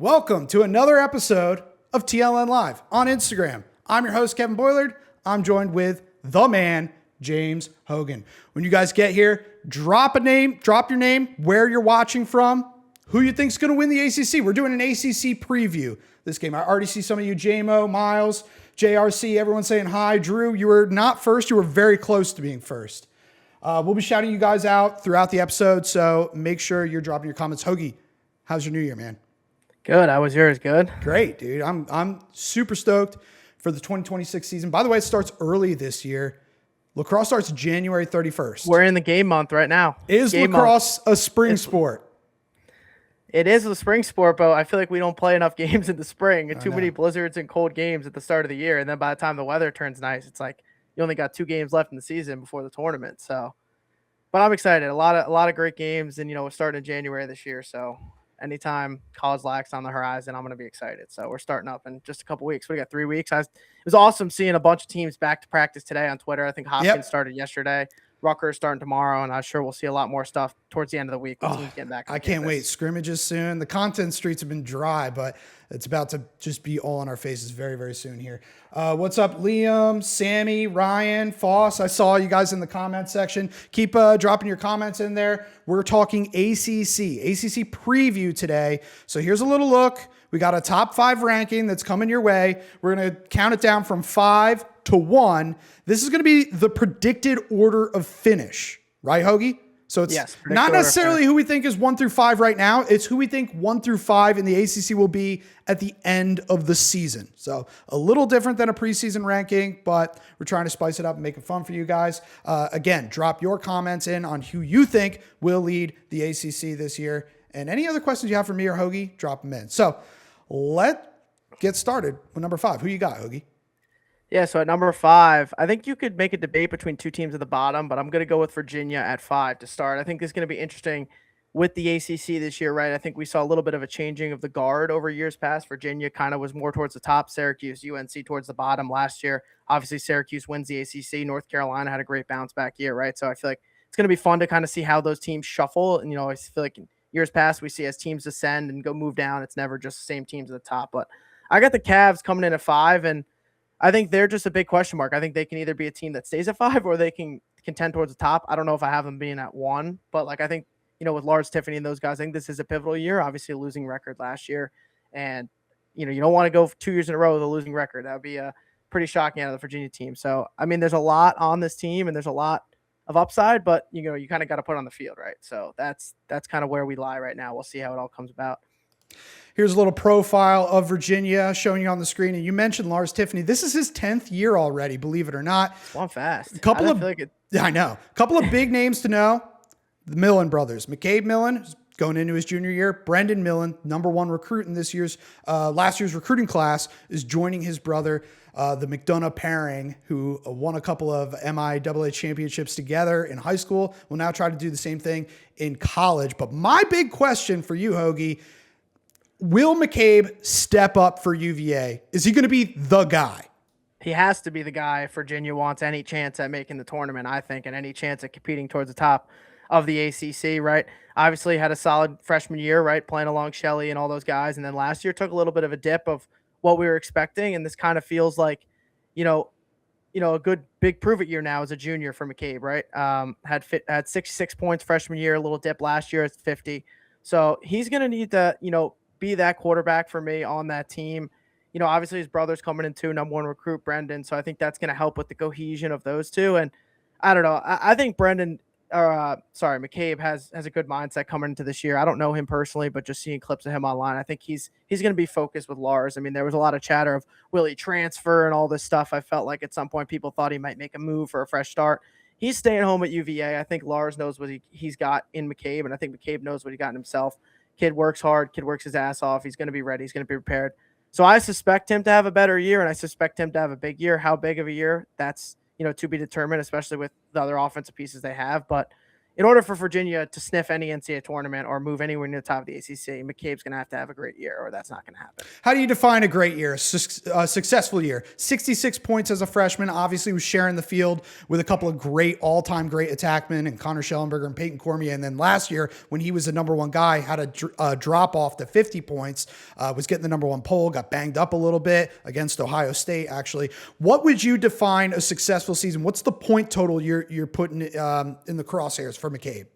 Welcome to another episode of TLN Live on Instagram. I'm your host, Kevin Boilard. I'm joined with the man, James Hogan. When you guys get here, drop your name, where you're watching from, who you think's going to win the ACC. We're doing an ACC preview this game. I already see some of you, JMO, Miles, JRC, everyone saying hi. Drew, you were not first. You were very close to being first. We'll be shouting you guys out throughout the episode, so make sure you're dropping your comments. Hoagie, how's your new year, man? Good. How was yours? Good. Great, dude. I'm super stoked for the 2026 season. By the way, it starts early this year. Lacrosse starts January 31st. We're in the game month right now. Is lacrosse a spring sport? It is a spring sport, but I feel like we don't play enough games in the spring. And too many blizzards and cold games at the start of the year. And then by the time the weather turns nice, it's like you only got 2 games left in the season before the tournament. So, but I'm excited. A lot of great games, and we're starting in January this year. So anytime college lax on the horizon, I'm going to be excited. So we're starting up in just a couple weeks. We got 3 weeks. It was awesome seeing a bunch of teams back to practice today on Twitter. I think Hopkins started yesterday. Rutgers starting tomorrow, and I'm sure we'll see a lot more stuff towards the end of the week when teams get back. I can't wait. Scrimmages soon. The content streets have been dry, but it's about to just be all on our faces very, very soon here. What's up, Liam, Sammy, Ryan, Foss? I saw you guys in the comment section. Keep dropping your comments in there. We're talking ACC preview today. So here's a little look. We got a top 5 ranking that's coming your way. We're going to count it down from 5 to 1. This is going to be the predicted order of finish, right, Hoagie? So it's not necessarily who we think is 1 through 5 right now. It's who we think 1 through 5 in the ACC will be at the end of the season. So a little different than a preseason ranking, but we're trying to spice it up and make it fun for you guys. Again, drop your comments in on who you think will lead the ACC this year. And any other questions you have for me or Hoagie, drop them in. So let's get started with number 5. Who you got, Hoagie? Yeah, so at number 5, I think you could make a debate between 2 teams at the bottom, but I'm going to go with Virginia at 5 to start. I think this is going to be interesting with the ACC this year, right? I think we saw a little bit of a changing of the guard over years past. Virginia kind of was more towards the top, Syracuse, UNC towards the bottom last year. Obviously, Syracuse wins the ACC. North Carolina had a great bounce back year, right? So I feel like it's going to be fun to kind of see how those teams shuffle. And, I feel like in years past, we see as teams ascend and go move down, it's never just the same teams at the top. But I got the Cavs coming in at 5, and I think they're just a big question mark. I think they can either be a team that stays at 5 or they can contend towards the top. I don't know if I have them being at 1, but I think, with Lars Tiffany and those guys, I think this is a pivotal year. Obviously a losing record last year. And, you don't want to go 2 years in a row with a losing record. That would be pretty shocking out of the Virginia team. So, there's a lot on this team and there's a lot of upside, but, you kind of got to put it on the field, right? So that's kind of where we lie right now. We'll see how it all comes about. Here's a little profile of Virginia showing you on the screen. And you mentioned Lars Tiffany. This is his 10th year already, believe it or not. It's gone fast. I know. A couple of big names to know. The Millen brothers. McCabe Millen is going into his junior year. Brendan Millen, number 1 recruit in last year's recruiting class, is joining his brother, the McDonough pairing, who won a couple of MIAA championships together in high school. Will now try to do the same thing in college. But my big question for you, Hoagie, will McCabe step up for UVA? Is he going to be the guy? He has to be the guy if Virginia wants any chance at making the tournament, I think, and any chance at competing towards the top of the ACC, right? Obviously had a solid freshman year, right? Playing along Shelley and all those guys. And then last year took a little bit of a dip of what we were expecting. And this kind of feels like, a good big prove-it year now as a junior for McCabe, right? Had 66 points freshman year, a little dip last year at 50. So he's going to need to, be that quarterback for me on that team. Obviously his brother's coming in too, number 1 recruit, Brendan. So I think that's going to help with the cohesion of those two. And I don't know. I think McCabe has a good mindset coming into this year. I don't know him personally, but just seeing clips of him online, I think he's going to be focused with Lars. There was a lot of chatter of will he transfer and all this stuff. I felt like at some point people thought he might make a move for a fresh start. He's staying home at UVA. I think Lars knows what he's got in McCabe, and I think McCabe knows what he got in himself. Kid works hard. Kid works his ass off. He's going to be ready. He's going to be prepared. So I suspect him to have a better year, and I suspect him to have a big year. How big of a year? That's, to be determined, especially with the other offensive pieces they have. But, in order for Virginia to sniff any NCAA tournament or move anywhere near the top of the ACC, McCabe's going to have a great year, or that's not going to happen. How do you define a great year, a successful year? 66 points as a freshman, obviously was sharing the field with a couple of great, all-time great attackmen and Connor Schellenberger and Peyton Cormier. And then last year, when he was the number one guy, had a drop off to 50 points, was getting the number one poll, got banged up a little bit against Ohio State, actually. What would you define a successful season? What's the point total you're putting in the crosshairs for McCabe?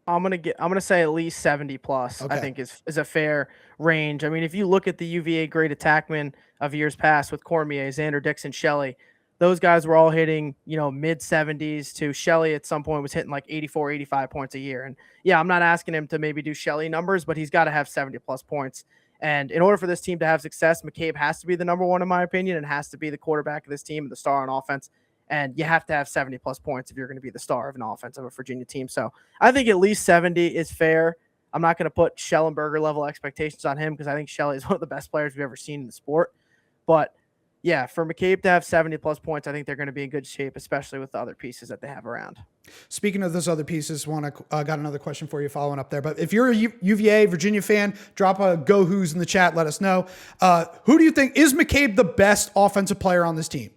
I'm gonna say at least 70 plus. Okay. I think is a fair range. I mean, if you look at the UVA great attackmen of years past with Cormier, Xander Dixon, Shelley, those guys were all hitting, mid 70s to Shelley at some point was hitting like 84, 85 points a year. And yeah, I'm not asking him to maybe do Shelley numbers, but he's got to have 70 plus points. And in order for this team to have success, McCabe has to be the number one, in my opinion, and has to be the quarterback of this team and the star on offense. And you have to have 70 plus points if you're going to be the star of an offense of a Virginia team. So I think at least 70 is fair. I'm not going to put Schellenberger level expectations on him because I think Shelley is one of the best players we've ever seen in the sport. But yeah, for McCabe to have 70 plus points, I think they're going to be in good shape, especially with the other pieces that they have around. Speaking of those other pieces, got another question for you following up there. But if you're a UVA Virginia fan, drop a go who's in the chat. Let us know. Who do you think is McCabe the best offensive player on this team?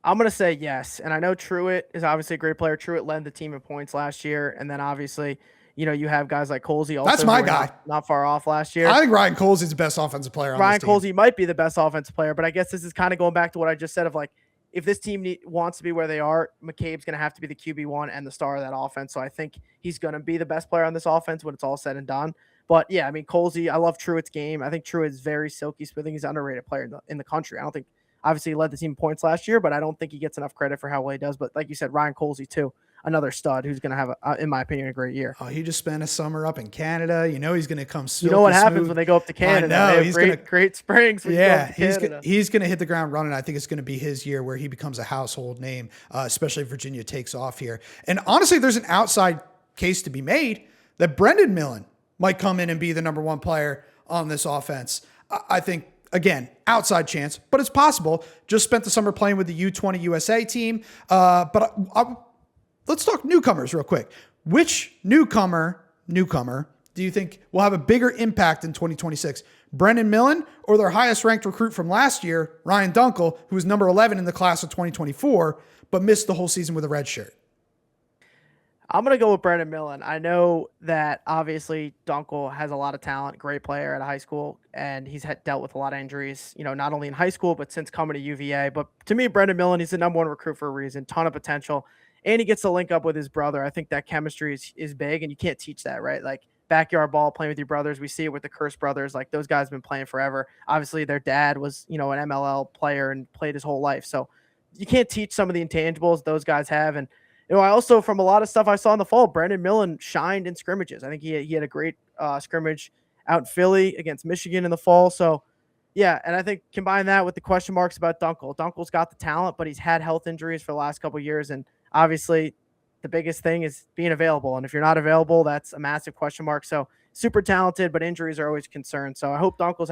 I'm going to say yes. And I know Truitt is obviously a great player. Truitt led the team in points last year. And then obviously, you have guys like Colsey also. That's my guy. Not far off last year. I think Ryan Colsey's the best offensive player on this team. Ryan Colsey might be the best offensive player, but I guess this is kind of going back to what I just said of like, if this team wants to be where they are, McCabe's going to have to be the QB1 and the star of that offense. So I think he's going to be the best player on this offense when it's all said and done. But yeah, I mean, Colsey, I love Truitt's game. I think Truitt is very silky smooth. I think he's an underrated player in the country. I don't think, obviously he led the team in points last year, but I don't think he gets enough credit for how well he does. But like you said, Ryan Colsey too, another stud who's going to have, in my opinion, a great year. Oh, he just spent a summer up in Canada. He's going to come silky You know what happens smooth. when they go up to Canada? I know. They have great springs. Yeah, he's going to hit the ground running. I think it's going to be his year where he becomes a household name, especially if Virginia takes off here. And honestly, there's an outside case to be made that Brendan Millen might come in and be the number one player on this offense. I think, again, outside chance, but it's possible. Just spent the summer playing with the U20 USA team. Let's talk newcomers real quick. Which newcomer do you think will have a bigger impact in 2026? Brendan Millen or their highest ranked recruit from last year, Ryan Dunkel, who was number 11 in the class of 2024, but missed the whole season with a red shirt? I'm going to go with Brendan Millen. I know that obviously Dunkel has a lot of talent, great player at high school, and he's dealt with a lot of injuries, not only in high school, but since coming to UVA. But to me, Brendan Millen, he's the number one recruit for a reason, ton of potential, and he gets to link up with his brother. I think that chemistry is big, and you can't teach that, right? Like backyard ball, playing with your brothers. We see it with the Curse brothers. Like those guys have been playing forever. Obviously, their dad was, an MLL player and played his whole life. So you can't teach some of the intangibles those guys have. And I also, from a lot of stuff I saw in the fall, Brendan Millen shined in scrimmages. I think he had a great scrimmage out in Philly against Michigan in the fall. So, yeah, and I think combine that with the question marks about Dunkel. Dunkel's got the talent, but he's had health injuries for the last couple of years. And obviously, the biggest thing is being available. And if you're not available, that's a massive question mark. So, super talented, but injuries are always a concern. So, I hope Dunkel's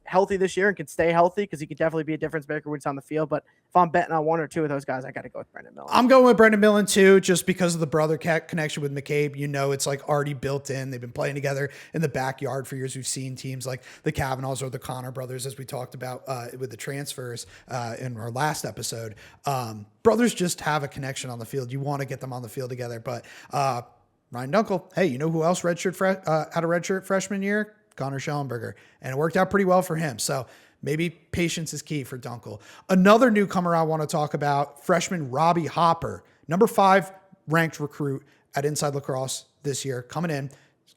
healthy this year and can stay healthy because he could definitely be a difference maker when he's on the field. But if I'm betting on one or two of those guys, I got to go with Brendan Millen. I'm going with Brendan Millen too, just because of the brother connection with McCabe. It's like already built in. They've been playing together in the backyard for years. We've seen teams like the Kavanaughs or the Connor brothers, as we talked about with the transfers in our last episode. Brothers just have a connection on the field. You want to get them on the field together. But Ryan Dunkel, hey, you know who else had a redshirt freshman year? Connor Schellenberger, and it worked out pretty well for him. So maybe patience is key for Dunkel. Another newcomer I want to talk about, freshman Robbie Hopper, number 5 ranked recruit at Inside Lacrosse this year, coming in,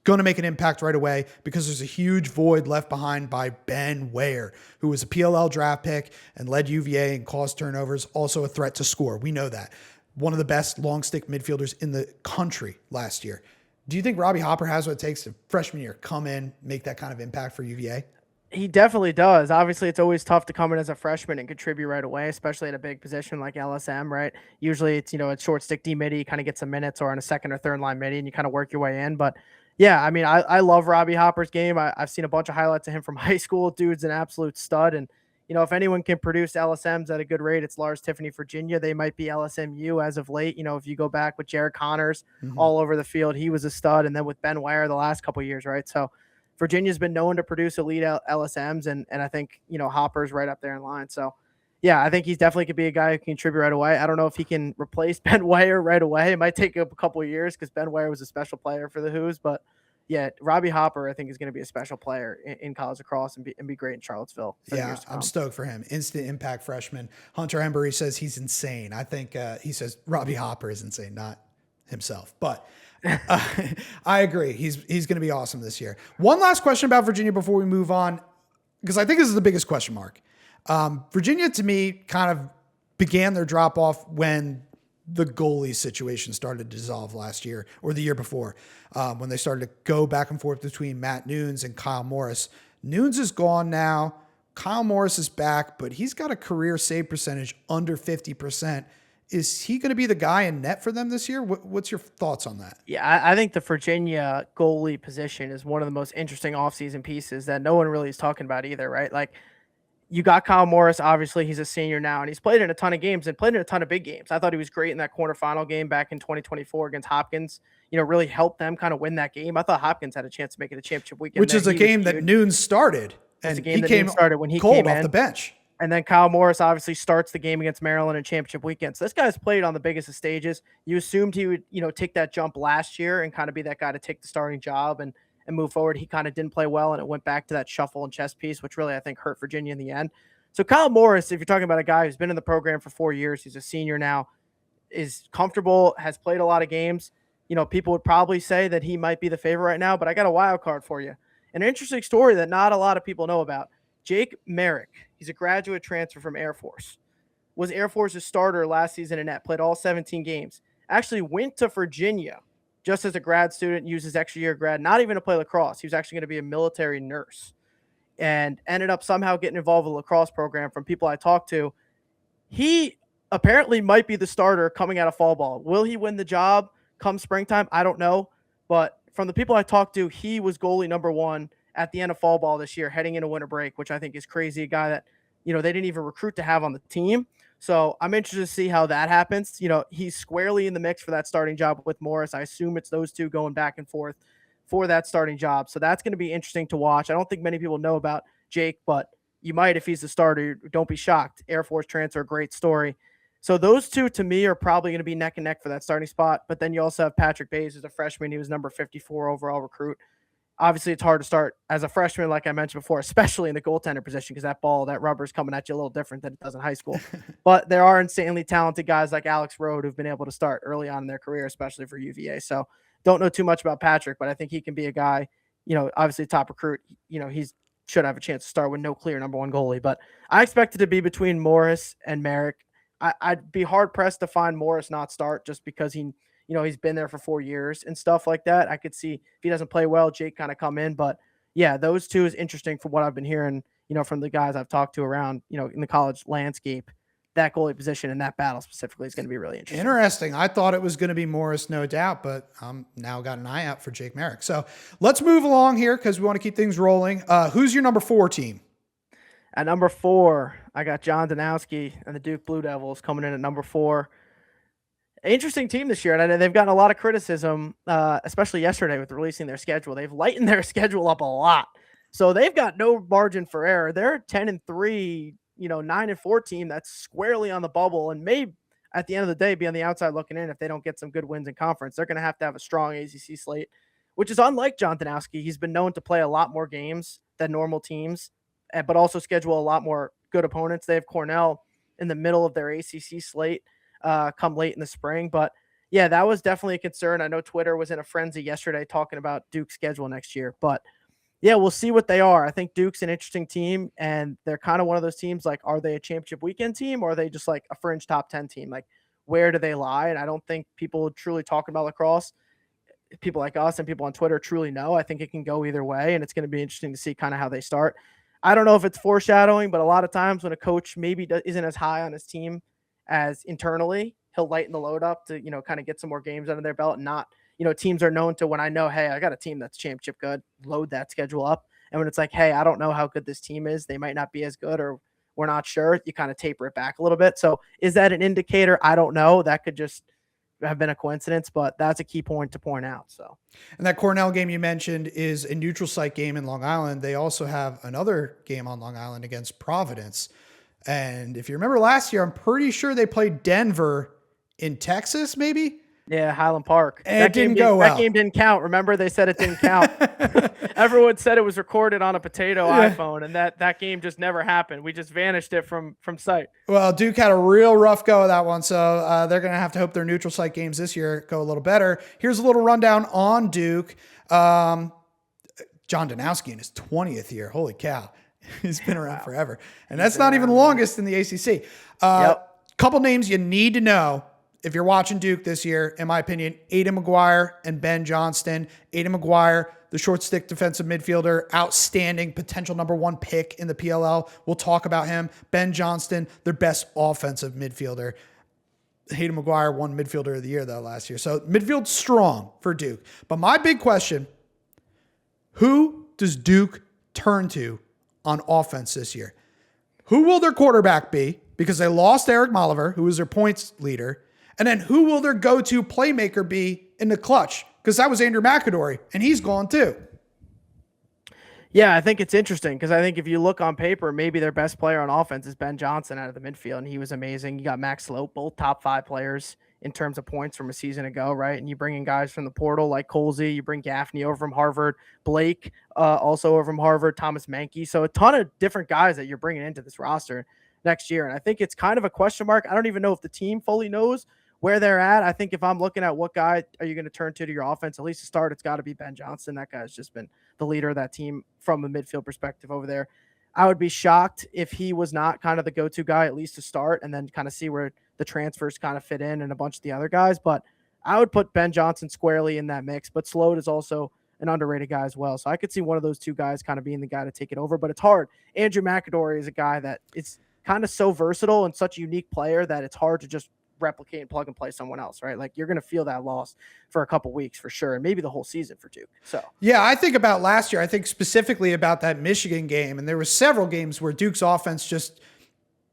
going to make an impact right away because there's a huge void left behind by Ben Ware, who was a PLL draft pick and led UVA and caused turnovers, also a threat to score. We know that. One of the best long stick midfielders in the country last year. Do you think Robbie Hopper has what it takes to freshman year come in, make that kind of impact for UVA? He definitely does. Obviously, it's always tough to come in as a freshman and contribute right away, especially at a big position like LSM, right? Usually it's, it's short stick D midi, kind of get some minutes, or on a second or third line midi, and you kind of work your way in. But yeah, I mean, I love Robbie Hopper's game. I've seen a bunch of highlights of him from high school. Dude's an absolute stud. And, if anyone can produce LSMs at a good rate, it's Lars Tiffany, Virginia. They might be LSMU as of late. If you go back with Jared Connors all over the field, he was a stud. And then with Ben Ware the last couple of years, right? So Virginia's been known to produce elite LSMs, and I think, Hopper's right up there in line. So, yeah, I think he's definitely could be a guy who can contribute right away. I don't know if he can replace Ben Ware right away. It might take a couple of years because Ben Ware was a special player for the Who's, but yeah, Robbie Hopper, I think, is going to be a special player in college lacrosse and be great in Charlottesville. Yeah, I'm stoked for him. Instant impact freshman. Hunter Embry says he's insane. I think he says Robbie Hopper is insane, not himself. But I agree. He's going to be awesome this year. One last question about Virginia before we move on, because I think this is the biggest question mark. Virginia, to me, kind of began their drop off when the goalie situation started to dissolve last year or the year before, when they started to go back and forth between Matt Nunes and Kyle Morris. Nunes is gone now. Kyle Morris is back, but he's got a career save percentage under 50%. Is he going to be the guy in net for them this year? What's your thoughts on that? Yeah, I think the Virginia goalie position is one of the most interesting offseason pieces that no one really is talking about either, right? Like, you got Kyle Morris. Obviously, he's a senior now, and he's played in a ton of games and played in a ton of big games. I thought he was great in that quarterfinal game back in 2024 against Hopkins. Really helped them kind of win that game. I thought Hopkins had a chance to make it a championship weekend. Which is a game that Nunes started, and he came when he cold came off in. the bench. And then Kyle Morris obviously starts the game against Maryland in championship weekend. So this guy's played on the biggest of stages. You assumed he would, take that jump last year and kind of be that guy to take the starting job and move forward. He kind of didn't play well, and it went back to that shuffle and chess piece, which really, I think, hurt Virginia in the end. So Kyle Morris, if you're talking about a guy who's been in the program for 4 years, he's a senior now, is comfortable, has played a lot of games. People would probably say that he might be the favorite right now, but I got a wild card for you. An interesting story that not a lot of people know about. Jake Merrick, he's a graduate transfer from Air Force, was Air Force's starter last season in net, played all 17 games, actually went to Virginia just as a grad student, used his extra year grad, not even to play lacrosse. He was actually going to be a military nurse and ended up somehow getting involved with the lacrosse program. From people I talked to, he apparently might be the starter coming out of fall ball. Will he win the job come springtime? I don't know. But from the people I talked to, he was goalie number one at the end of fall ball this year, heading into winter break, which I think is crazy. A guy that, they didn't even recruit to have on the team. So I'm interested to see how that happens. He's squarely in the mix for that starting job with Morris. I assume it's those two going back and forth for that starting job. So that's going to be interesting to watch. I don't think many people know about Jake, but you might if he's the starter. Don't be shocked. Air Force transfer, great story. So those two, to me, are probably going to be neck and neck for that starting spot. But then you also have Patrick Bayes, who's a freshman. He was number 54 overall recruit. Obviously, it's hard to start as a freshman, like I mentioned before, especially in the goaltender position, because that rubber is coming at you a little different than it does in high school. But there are insanely talented guys like Alex Rode who've been able to start early on in their career, especially for UVA. So don't know too much about Patrick, but I think he can be a guy, obviously top recruit. He should have a chance to start with no clear number one goalie. But I expect it to be between Morris and Merrick. I'd be hard pressed to find Morris not start just because he's been there for 4 years and stuff like that. I could see if he doesn't play well, Jake kind of come in. But yeah, those two is interesting from what I've been hearing, from the guys I've talked to around, in the college landscape. That goalie position and that battle specifically is going to be really interesting. Interesting. I thought it was going to be Morris, no doubt, but I'm now got an eye out for Jake Merrick. So let's move along here because we want to keep things rolling. Who's your number 4 team? At number 4, I got John Danowski and the Duke Blue Devils coming in at number 4. Interesting team this year, and they've gotten a lot of criticism, especially yesterday with releasing their schedule. They've lightened their schedule up a lot, so they've got no margin for error. They're 10-3, 9-4 team that's squarely on the bubble, and may at the end of the day be on the outside looking in if they don't get some good wins in conference. They're going to have a strong ACC slate, which is unlike John Danowski. He's been known to play a lot more games than normal teams, but also schedule a lot more good opponents. They have Cornell in the middle of their ACC slate come late in the spring. But yeah, that was definitely a concern. I know Twitter was in a frenzy yesterday talking about Duke's schedule next year, but yeah, we'll see what they are. I think Duke's an interesting team, and they're kind of one of those teams, like, are they a championship weekend team, or are they just like a fringe top 10 team? Like, where do they lie? And I don't think people truly talking about lacrosse, people like us and people on Twitter, truly know. I think it can go either way, and it's going to be interesting to see kind of how they start. I don't know if it's foreshadowing, but a lot of times when a coach maybe isn't as high on his team as internally, he'll lighten the load up to, kind of get some more games under their belt. And not, teams are known to, when I know, hey, I got a team that's championship good, load that schedule up. And when it's like, hey, I don't know how good this team is, they might not be as good, or we're not sure, you kind of taper it back a little bit. So is that an indicator? I don't know. That could just have been a coincidence, but that's a key point to point out. So, and that Cornell game you mentioned is a neutral site game in Long Island. They also have another game on Long Island against Providence. And if you remember last year, I'm pretty sure they played Denver in Texas, maybe. Yeah, Highland Park. And it didn't go well. That game didn't count. Remember, they said it didn't count. Everyone said it was recorded on a potato iPhone, and that game just never happened. We just vanished it from sight. Well, Duke had a real rough go of that one, so they're going to have to hope their neutral site games this year go a little better. Here's a little rundown on Duke. John Danowski in his 20th year. Holy cow. He's been around forever. And that's not even the longest in the ACC. Couple names you need to know if you're watching Duke this year, in my opinion: Aidan McGuire and Ben Johnston. Aidan McGuire, the short stick defensive midfielder, outstanding potential #1 pick in the PLL. We'll talk about him. Ben Johnston, their best offensive midfielder. Aidan McGuire won midfielder of the year though last year. So midfield strong for Duke. But my big question, who does Duke turn to on offense this year? Who will their quarterback be? Because they lost Eric Molliver, who was their points leader. And then who will their go-to playmaker be in the clutch? Because that was Andrew McAdory, and he's gone too. Yeah, I think it's interesting because I think if you look on paper, maybe their best player on offense is Ben Johnson out of the midfield, and he was amazing. You got Max Slope, both top 5 players in terms of points from a season ago, right? And you bring in guys from the portal like 𝐓𝐇𝐄, you bring Gaffney over from Harvard, Blake also over from Harvard, Thomas Mankey. So a ton of different guys that you're bringing into this roster next year. And I think it's kind of a question mark. I don't even know if the team fully knows where they're at. I think if I'm looking at what guy are you going to turn to your offense, at least to start, it's got to be Ben Johnson. That guy's just been the leader of that team from a midfield perspective over there. I would be shocked if he was not kind of the go-to guy, at least to start, and then kind of see where the transfers kind of fit in and a bunch of the other guys. But I would put Ben Johnson squarely in that mix. But Sloat is also an underrated guy as well. So I could see one of those two guys kind of being the guy to take it over. But it's hard. Andrew McAdory is a guy that is kind of so versatile and such a unique player that it's hard to just replicate and plug and play someone else, right? Like you're going to feel that loss for a couple weeks for sure, and maybe the whole season for Duke. So yeah, I think about last year. I think specifically about that Michigan game, and there were several games where Duke's offense just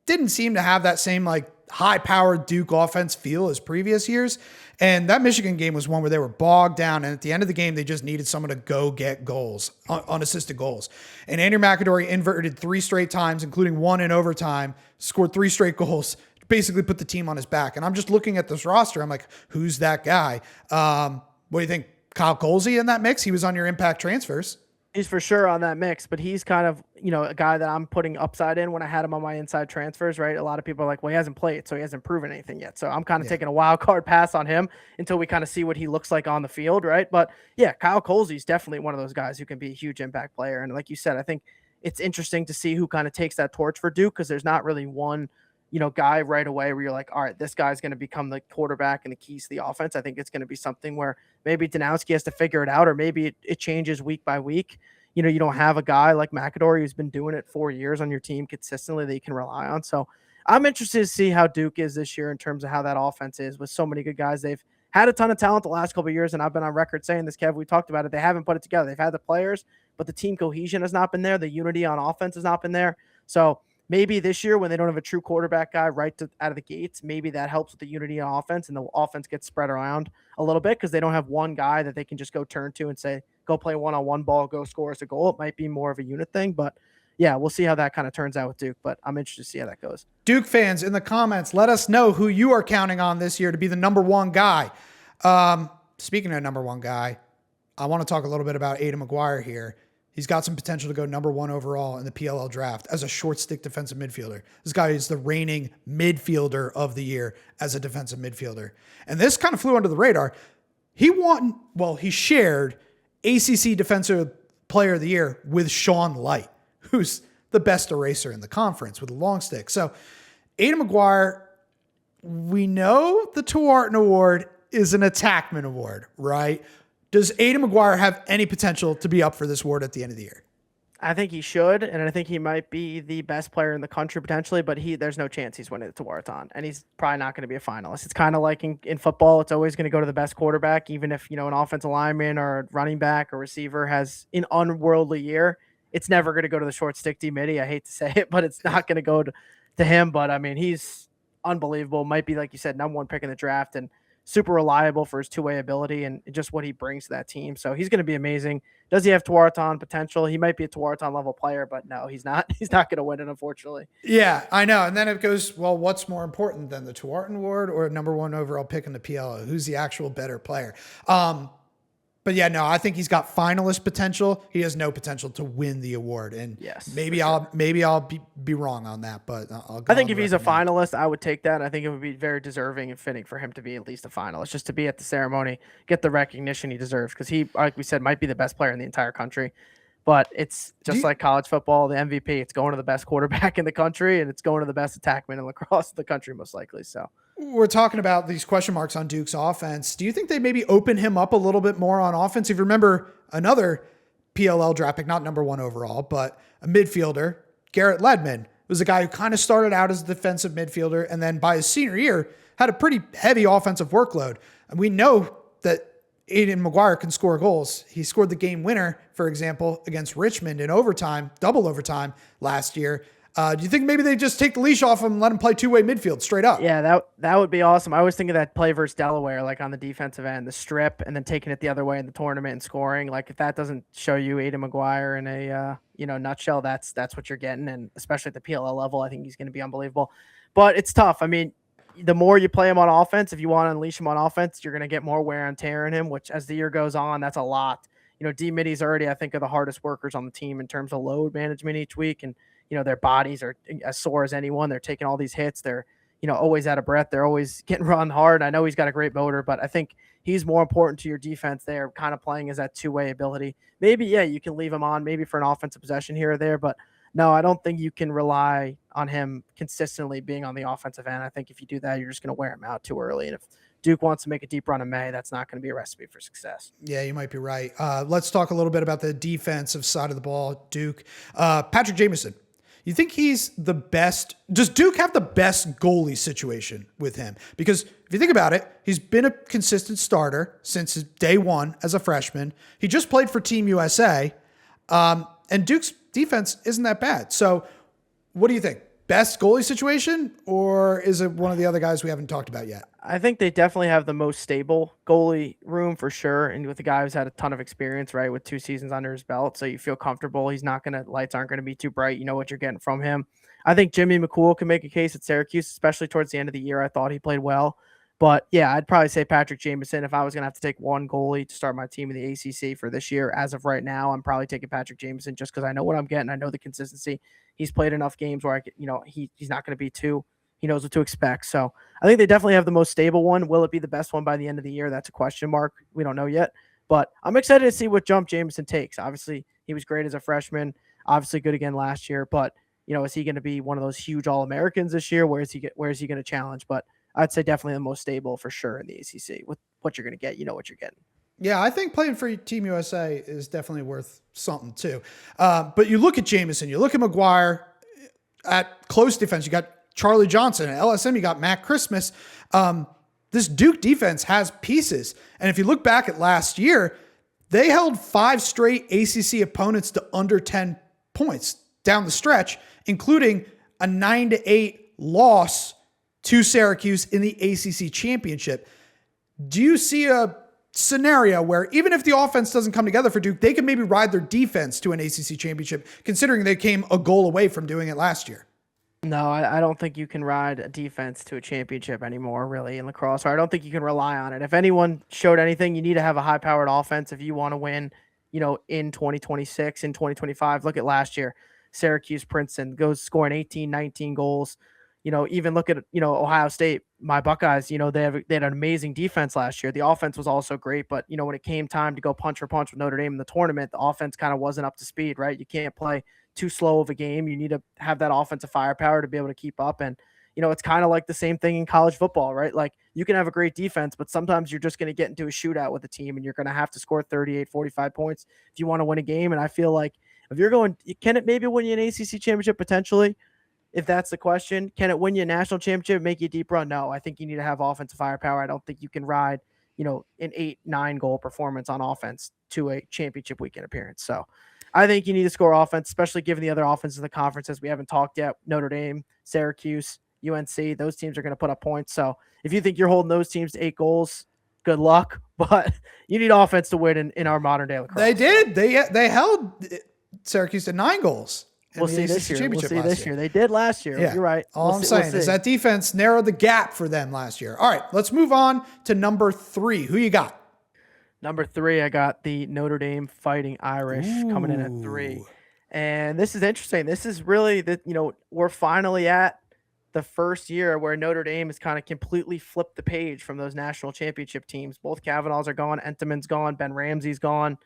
didn't seem to have that same like high-powered Duke offense feel as previous years. And that Michigan game was one where they were bogged down, and at the end of the game, they just needed someone to go get goals, unassisted goals. And Andrew McAdory inverted 3 straight times, including 1 in overtime, scored 3 straight goals, basically put the team on his back. And I'm just looking at this roster. I'm like, who's that guy? What do you think? 𝐓𝐇𝐄 𝐋𝐂𝐑 in that mix? He was on your impact transfers. He's for sure on that mix, but he's kind of, a guy that I'm putting upside in when I had him on my inside transfers, right? A lot of people are like, well, he hasn't played, so he hasn't proven anything yet. So I'm kind of taking a wild card pass on him until we kind of see what he looks like on the field, right? But yeah, 𝐓𝐇𝐄 𝐋𝐂𝐑 is definitely one of those guys who can be a huge impact player. And like you said, I think it's interesting to see who kind of takes that torch for Duke, because there's not really one guy right away where you're like, all right, this guy's going to become the quarterback and the keys to the offense. I think it's going to be something where maybe Danowski has to figure it out, or maybe it changes week by week. You don't have a guy like McAdory who's been doing it 4 years on your team consistently that you can rely on. So I'm interested to see how Duke is this year in terms of how that offense is with so many good guys. They've had a ton of talent the last couple of years, and I've been on record saying this, Kev. We talked about it. They haven't put it together. They've had the players, but the team cohesion has not been there. The unity on offense has not been there. So maybe this year, when they don't have a true quarterback guy out of the gates, maybe that helps with the unity on offense, and the offense gets spread around a little bit because they don't have one guy that they can just go turn to and say, go play one-on-one ball, go score us a goal. It might be more of a unit thing, but yeah, we'll see how that kind of turns out with Duke, but I'm interested to see how that goes. Duke fans, in the comments, let us know who you are counting on this year to be the #1 guy. Speaking of #1 guy, I want to talk a little bit about Aidan McGuire here. He's got some potential to go #1 overall in the PLL draft as a short stick defensive midfielder. This guy is the reigning midfielder of the year as a defensive midfielder. And this kind of flew under the radar. He shared ACC Defensive Player of the Year with Sean Light, who's the best eraser in the conference with a long stick. So Aidan McGuire, we know the Tewaaraton Award is an attackman award, right? Does Aidan McGuire have any potential to be up for this award at the end of the year? I think he should, and I think he might be the best player in the country potentially, but there's no chance he's winning the Tewaaraton, and he's probably not going to be a finalist. It's kind of like in football, it's always going to go to the best quarterback, even if, an offensive lineman or running back or receiver has an unworldly year. it's never going to go to the short stick D-Mitty. I hate to say it, but it's not going to go to him. But I mean, he's unbelievable. Might be, like you said, number one pick in the draft and super reliable for his two-way ability and just what he brings to that team. So he's going to be amazing. Does he have Tuaraton potential? He might be a Tuaraton level player, but no, he's not. He's not going to win it, unfortunately. Yeah, I know. And then it goes, well, what's more important than the Tuaraton award or number one overall pick in the PLO? Who's the actual better player? But yeah, no, I think he's got finalist potential. He has no potential to win the award, and Yes, maybe I'll be wrong on that. But I'll go I think on if the he's a record now. finalist, I would take that. I think it would be very deserving and fitting for him to be at least a finalist, just to be at the ceremony, get the recognition he deserves. Because he, like we said, might be the best player in the entire country. But it's just like college football, the MVP. It's going to the best quarterback in the country, and it's going to the best attackman in lacrosse in the country, most likely. So We're talking about these question marks on Duke's offense. Do you think they maybe open him up a little bit more on offense? If you remember another PLL draft pick, not number one overall, but a midfielder, Garrett Ledman, was a guy who kind of started out as a defensive midfielder and then by his senior year had a pretty heavy offensive workload. And we know that Aiden McGuire can score goals. He scored the game winner, for example, against Richmond in overtime, double overtime last year. Do you think maybe they just take the leash off him and let him play two-way midfield straight up? yeah, that would be awesome. I always think of that play versus Delaware, like on the defensive end, the strip, and then taking it the other way in the tournament and scoring. Like if that doesn't show you Aiden McGuire in a nutshell, that's what you're getting. And especially at the PLL level, I think he's going to be unbelievable. But it's tough. I mean, the more you play him on offense, if you want to unleash him on offense, you're going to get more wear and tear in him, which as the year goes on, that's a lot. D-Mitty's already, I think, are the hardest workers on the team in terms of load management each week. And, their bodies are as sore as anyone. They're taking all these hits. They're, always out of breath. They're always getting run hard. I know he's got a great motor, but I think he's more important to your defense there, kind of playing as that two-way ability. Maybe, yeah, you can leave him on maybe for an offensive possession here or there, but no, I don't think you can rely on him consistently being on the offensive end. I think if you do that, you're just going to wear him out too early. And if Duke wants to make a deep run in May, that's not going to be a recipe for success. Yeah, you might be right. Let's talk a little bit about the defensive side of the ball, Duke. Patrick Jamison. You think he's the best? Does Duke have the best goalie situation with him? Because if you think about it, he's been a consistent starter since his day one as a freshman. He just played for Team USA. And Duke's defense isn't that bad. So what do you think? Best goalie situation, or is it one of the other guys we haven't talked about yet? I think they definitely have the most stable goalie room for sure. And with a guy who's had a ton of experience, right, with 2 seasons under his belt. So you feel comfortable. Lights aren't going to be too bright. You know what you're getting from him. I think Jimmy McCool can make a case at Syracuse, especially towards the end of the year. I thought he played well. But yeah, I'd probably say Patrick Jamison. If I was going to have to take one goalie to start my team in the ACC for this year, as of right now, I'm probably taking Patrick Jamison just because I know what I'm getting. I know the consistency. He's played enough games where he's not going to be too. He knows what to expect. So I think they definitely have the most stable one. Will it be the best one by the end of the year? That's a question mark. We don't know yet. But I'm excited to see what jump Jamison takes. Obviously, he was great as a freshman. Obviously good again last year. But is he going to be one of those huge All-Americans this year? Where is he going to challenge? But I'd say definitely the most stable for sure in the ACC. With what you're going to get, you know what you're getting. Yeah, I think playing for Team USA is definitely worth something too. But you look at Jamison, you look at McGuire at close defense. You got Charlie Johnson. At LSM, you got Matt Christmas. This Duke defense has pieces. And if you look back at last year, they held 5 straight ACC opponents to under 10 points down the stretch, including a 9-8 loss to Syracuse in the ACC championship. Do you see a scenario where even if the offense doesn't come together for Duke, they can maybe ride their defense to an ACC championship, considering they came a goal away from doing it last year? No, I don't think you can ride a defense to a championship anymore, really, in lacrosse. Or I don't think you can rely on it. If anyone showed anything, you need to have a high-powered offense if you want to win, in 2026, in 2025. Look at last year. Syracuse, Princeton goes scoring 18, 19 goals. Even look at, Ohio State, my Buckeyes, they had an amazing defense last year. The offense was also great, but, when it came time to go punch for punch with Notre Dame in the tournament, the offense kind of wasn't up to speed, right? You can't play too slow of a game. You need to have that offensive firepower to be able to keep up. And, it's kind of like the same thing in college football, right? Like you can have a great defense, but sometimes you're just going to get into a shootout with a team and you're going to have to score 38, 45 points if you want to win a game. And I feel like if you're going, can it maybe win you an ACC championship potentially? If that's the question, can it win you a national championship, make you a deep run? No, I think you need to have offensive firepower. I don't think you can ride, an 8-9 goal performance on offense to a championship weekend appearance. So I think you need to score offense, especially given the other offenses in the conferences we haven't talked yet. Notre Dame, Syracuse, UNC, those teams are going to put up points. So if you think you're holding those teams to 8 goals, good luck. But you need offense to win in our modern day lacrosse. They did. They held Syracuse to 9 goals. We'll see this year. We'll see this year. They did last year. Yeah. You're right. All I'm saying is that defense narrowed the gap for them last year. All right, let's move on to number 3. Who you got? Number 3, I got the Notre Dame Fighting Irish coming in at 3. And this is interesting. This is really we're finally at the first year where Notre Dame has kind of completely flipped the page from those national championship teams. Both Kavanaughs are gone. Entenmann's gone. Ben Ramsey's gone.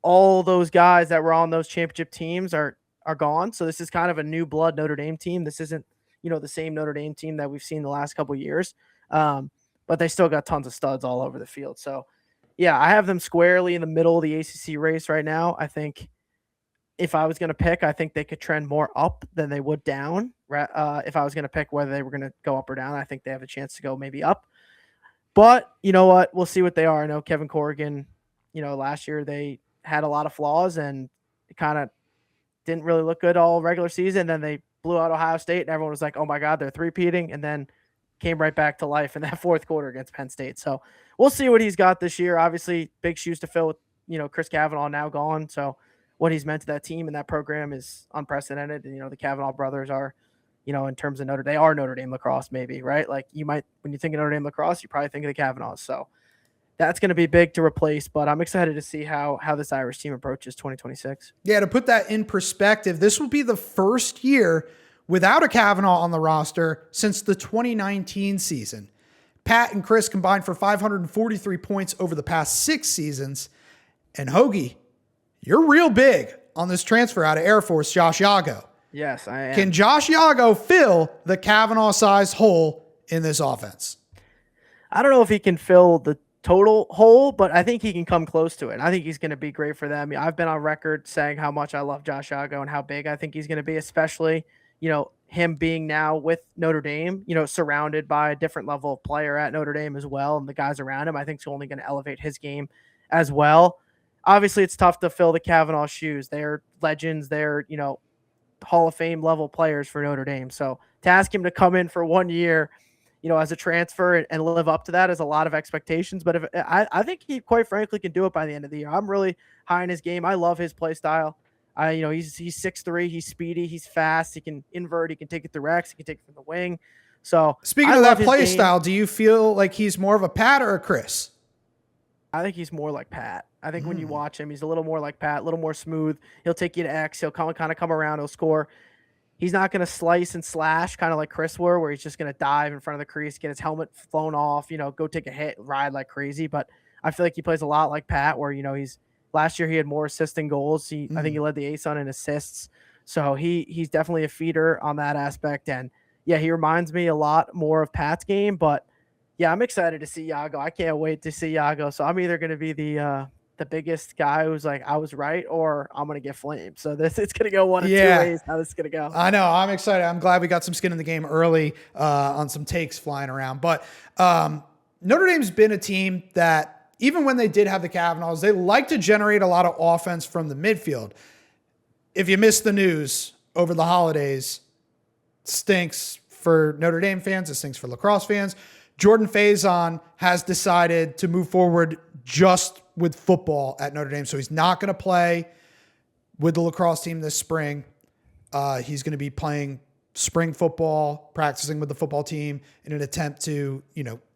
All those guys that were on those championship teams are gone. So this is kind of a new blood Notre Dame team. This isn't, the same Notre Dame team that we've seen the last couple of years. But they still got tons of studs all over the field. So yeah, I have them squarely in the middle of the ACC race right now. I think if I was going to pick, I think they could trend more up than they would down. If I was going to pick whether they were going to go up or down, I think they have a chance to go maybe up. But you know what? We'll see what they are. I know Kevin Corrigan, last year they had a lot of flaws and it kind of didn't really look good all regular season. Then they blew out Ohio State and everyone was like, oh my God, they're three-peating. And then came right back to life in that fourth quarter against Penn State. So we'll see what he's got this year. Obviously, big shoes to fill with, Chris Kavanaugh now gone. So what he's meant to that team and that program is unprecedented. And, the Kavanaugh brothers are, in terms of they are Notre Dame lacrosse maybe, right? Like when you think of Notre Dame lacrosse, you probably think of the Kavanaughs. So that's going to be big to replace, but I'm excited to see how this Irish team approaches 2026. Yeah, to put that in perspective, this will be the first year without a Kavanaugh on the roster since the 2019 season. Pat and Chris combined for 543 points over the past 6 seasons. And Hoagie, you're real big on this transfer out of Air Force, Josh Yago. Yes, I am. Can Josh Yago fill the Kavanaugh-sized hole in this offense? I don't know if he can fill the total hole, but I think he can come close to it. And I think he's going to be great for them. I've been on record saying how much I love Josh Yago and how big I think he's going to be, especially, him being now with Notre Dame, surrounded by a different level of player at Notre Dame as well. And the guys around him, I think, is only going to elevate his game as well. Obviously, it's tough to fill the Kavanaugh shoes. They're legends. They're, Hall of Fame level players for Notre Dame. So to ask him to come in for 1 year, as a transfer and live up to that is a lot of expectations. But I think he quite frankly can do it by the end of the year. I'm really high in his game. I love his play style. He's 6'3", he's speedy, he's fast, he can invert, he can take it through X, he can take it from the wing. So speaking of that play style, do you feel like he's more of a Pat or a Chris? I think he's more like Pat. I think when you watch him, he's a little more like Pat, a little more smooth. He'll take you to X. He'll kind of come around. He'll score. He's not going to slice and slash kind of like Chris were, where he's just going to dive in front of the crease, get his helmet flown off, go take a hit, ride like crazy. But I feel like he plays a lot like Pat, where, he's last year he had more assists than goals. I think he led the ASUN in assists. So he's definitely a feeder on that aspect. And yeah, he reminds me a lot more of Pat's game, but yeah, I'm excited to see Yago. I can't wait to see Yago. So I'm either going to be the biggest guy who's like, I was right, or I'm going to get flamed. So it's going to go one of 2 ways how this is going to go. I know. I'm excited. I'm glad we got some skin in the game early on some takes flying around. But Notre Dame's been a team that even when they did have the Kavanaughs, they like to generate a lot of offense from the midfield. If you missed the news over the holidays, stinks for Notre Dame fans. It stinks for lacrosse fans. Jordan Faison has decided to move forward just with football at Notre Dame. So he's not going to play with the lacrosse team this spring. He's going to be playing spring football, practicing with the football team in an attempt to,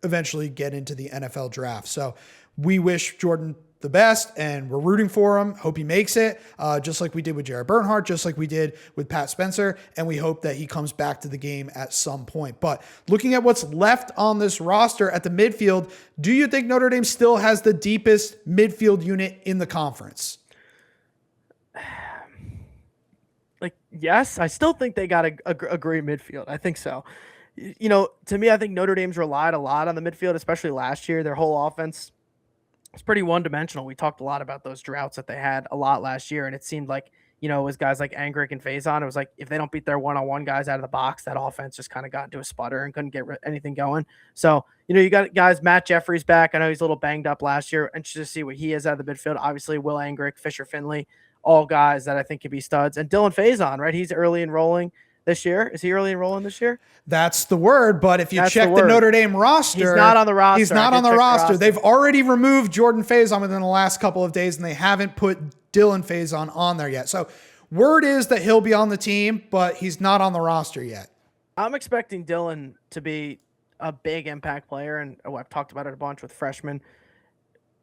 eventually get into the NFL draft. So we wish Jordan the best, and we're rooting for him. Hope he makes it, just like we did with Jared Bernhardt, just like we did with Pat Spencer, and we hope that he comes back to the game at some point. But looking at what's left on this roster at the midfield, do you think Notre Dame still has the deepest midfield unit in the conference? Yes, I still think they got a great midfield. I think so. To me, I think Notre Dame's relied a lot on the midfield, especially last year. Their whole offense was pretty one-dimensional. We talked a lot about those droughts that they had a lot last year, and it seemed like, it was guys like Angrick and Faison. It was like if they don't beat their one-on-one guys out of the box, that offense just kind of got into a sputter and couldn't get anything going. So, you got guys, Matt Jeffrey's back. I know he's a little banged up last year. Interested to see what he is out of the midfield. Obviously, Will Angrick, Fisher Finley, all guys that I think could be studs. And Dylan Faison, right? He's early enrolling this year. Is he early enrolling this year? That's the word. But if you That's check the the word. Notre Dame roster, He's not on the roster. He's not I on did the check roster. They've already removed Jordan Faison within the last couple of days, and they haven't put Dylan Faison on there yet. So word is that he'll be on the team, but he's not on the roster yet. I'm expecting Dylan to be a big impact player, and I've talked about it a bunch with freshmen.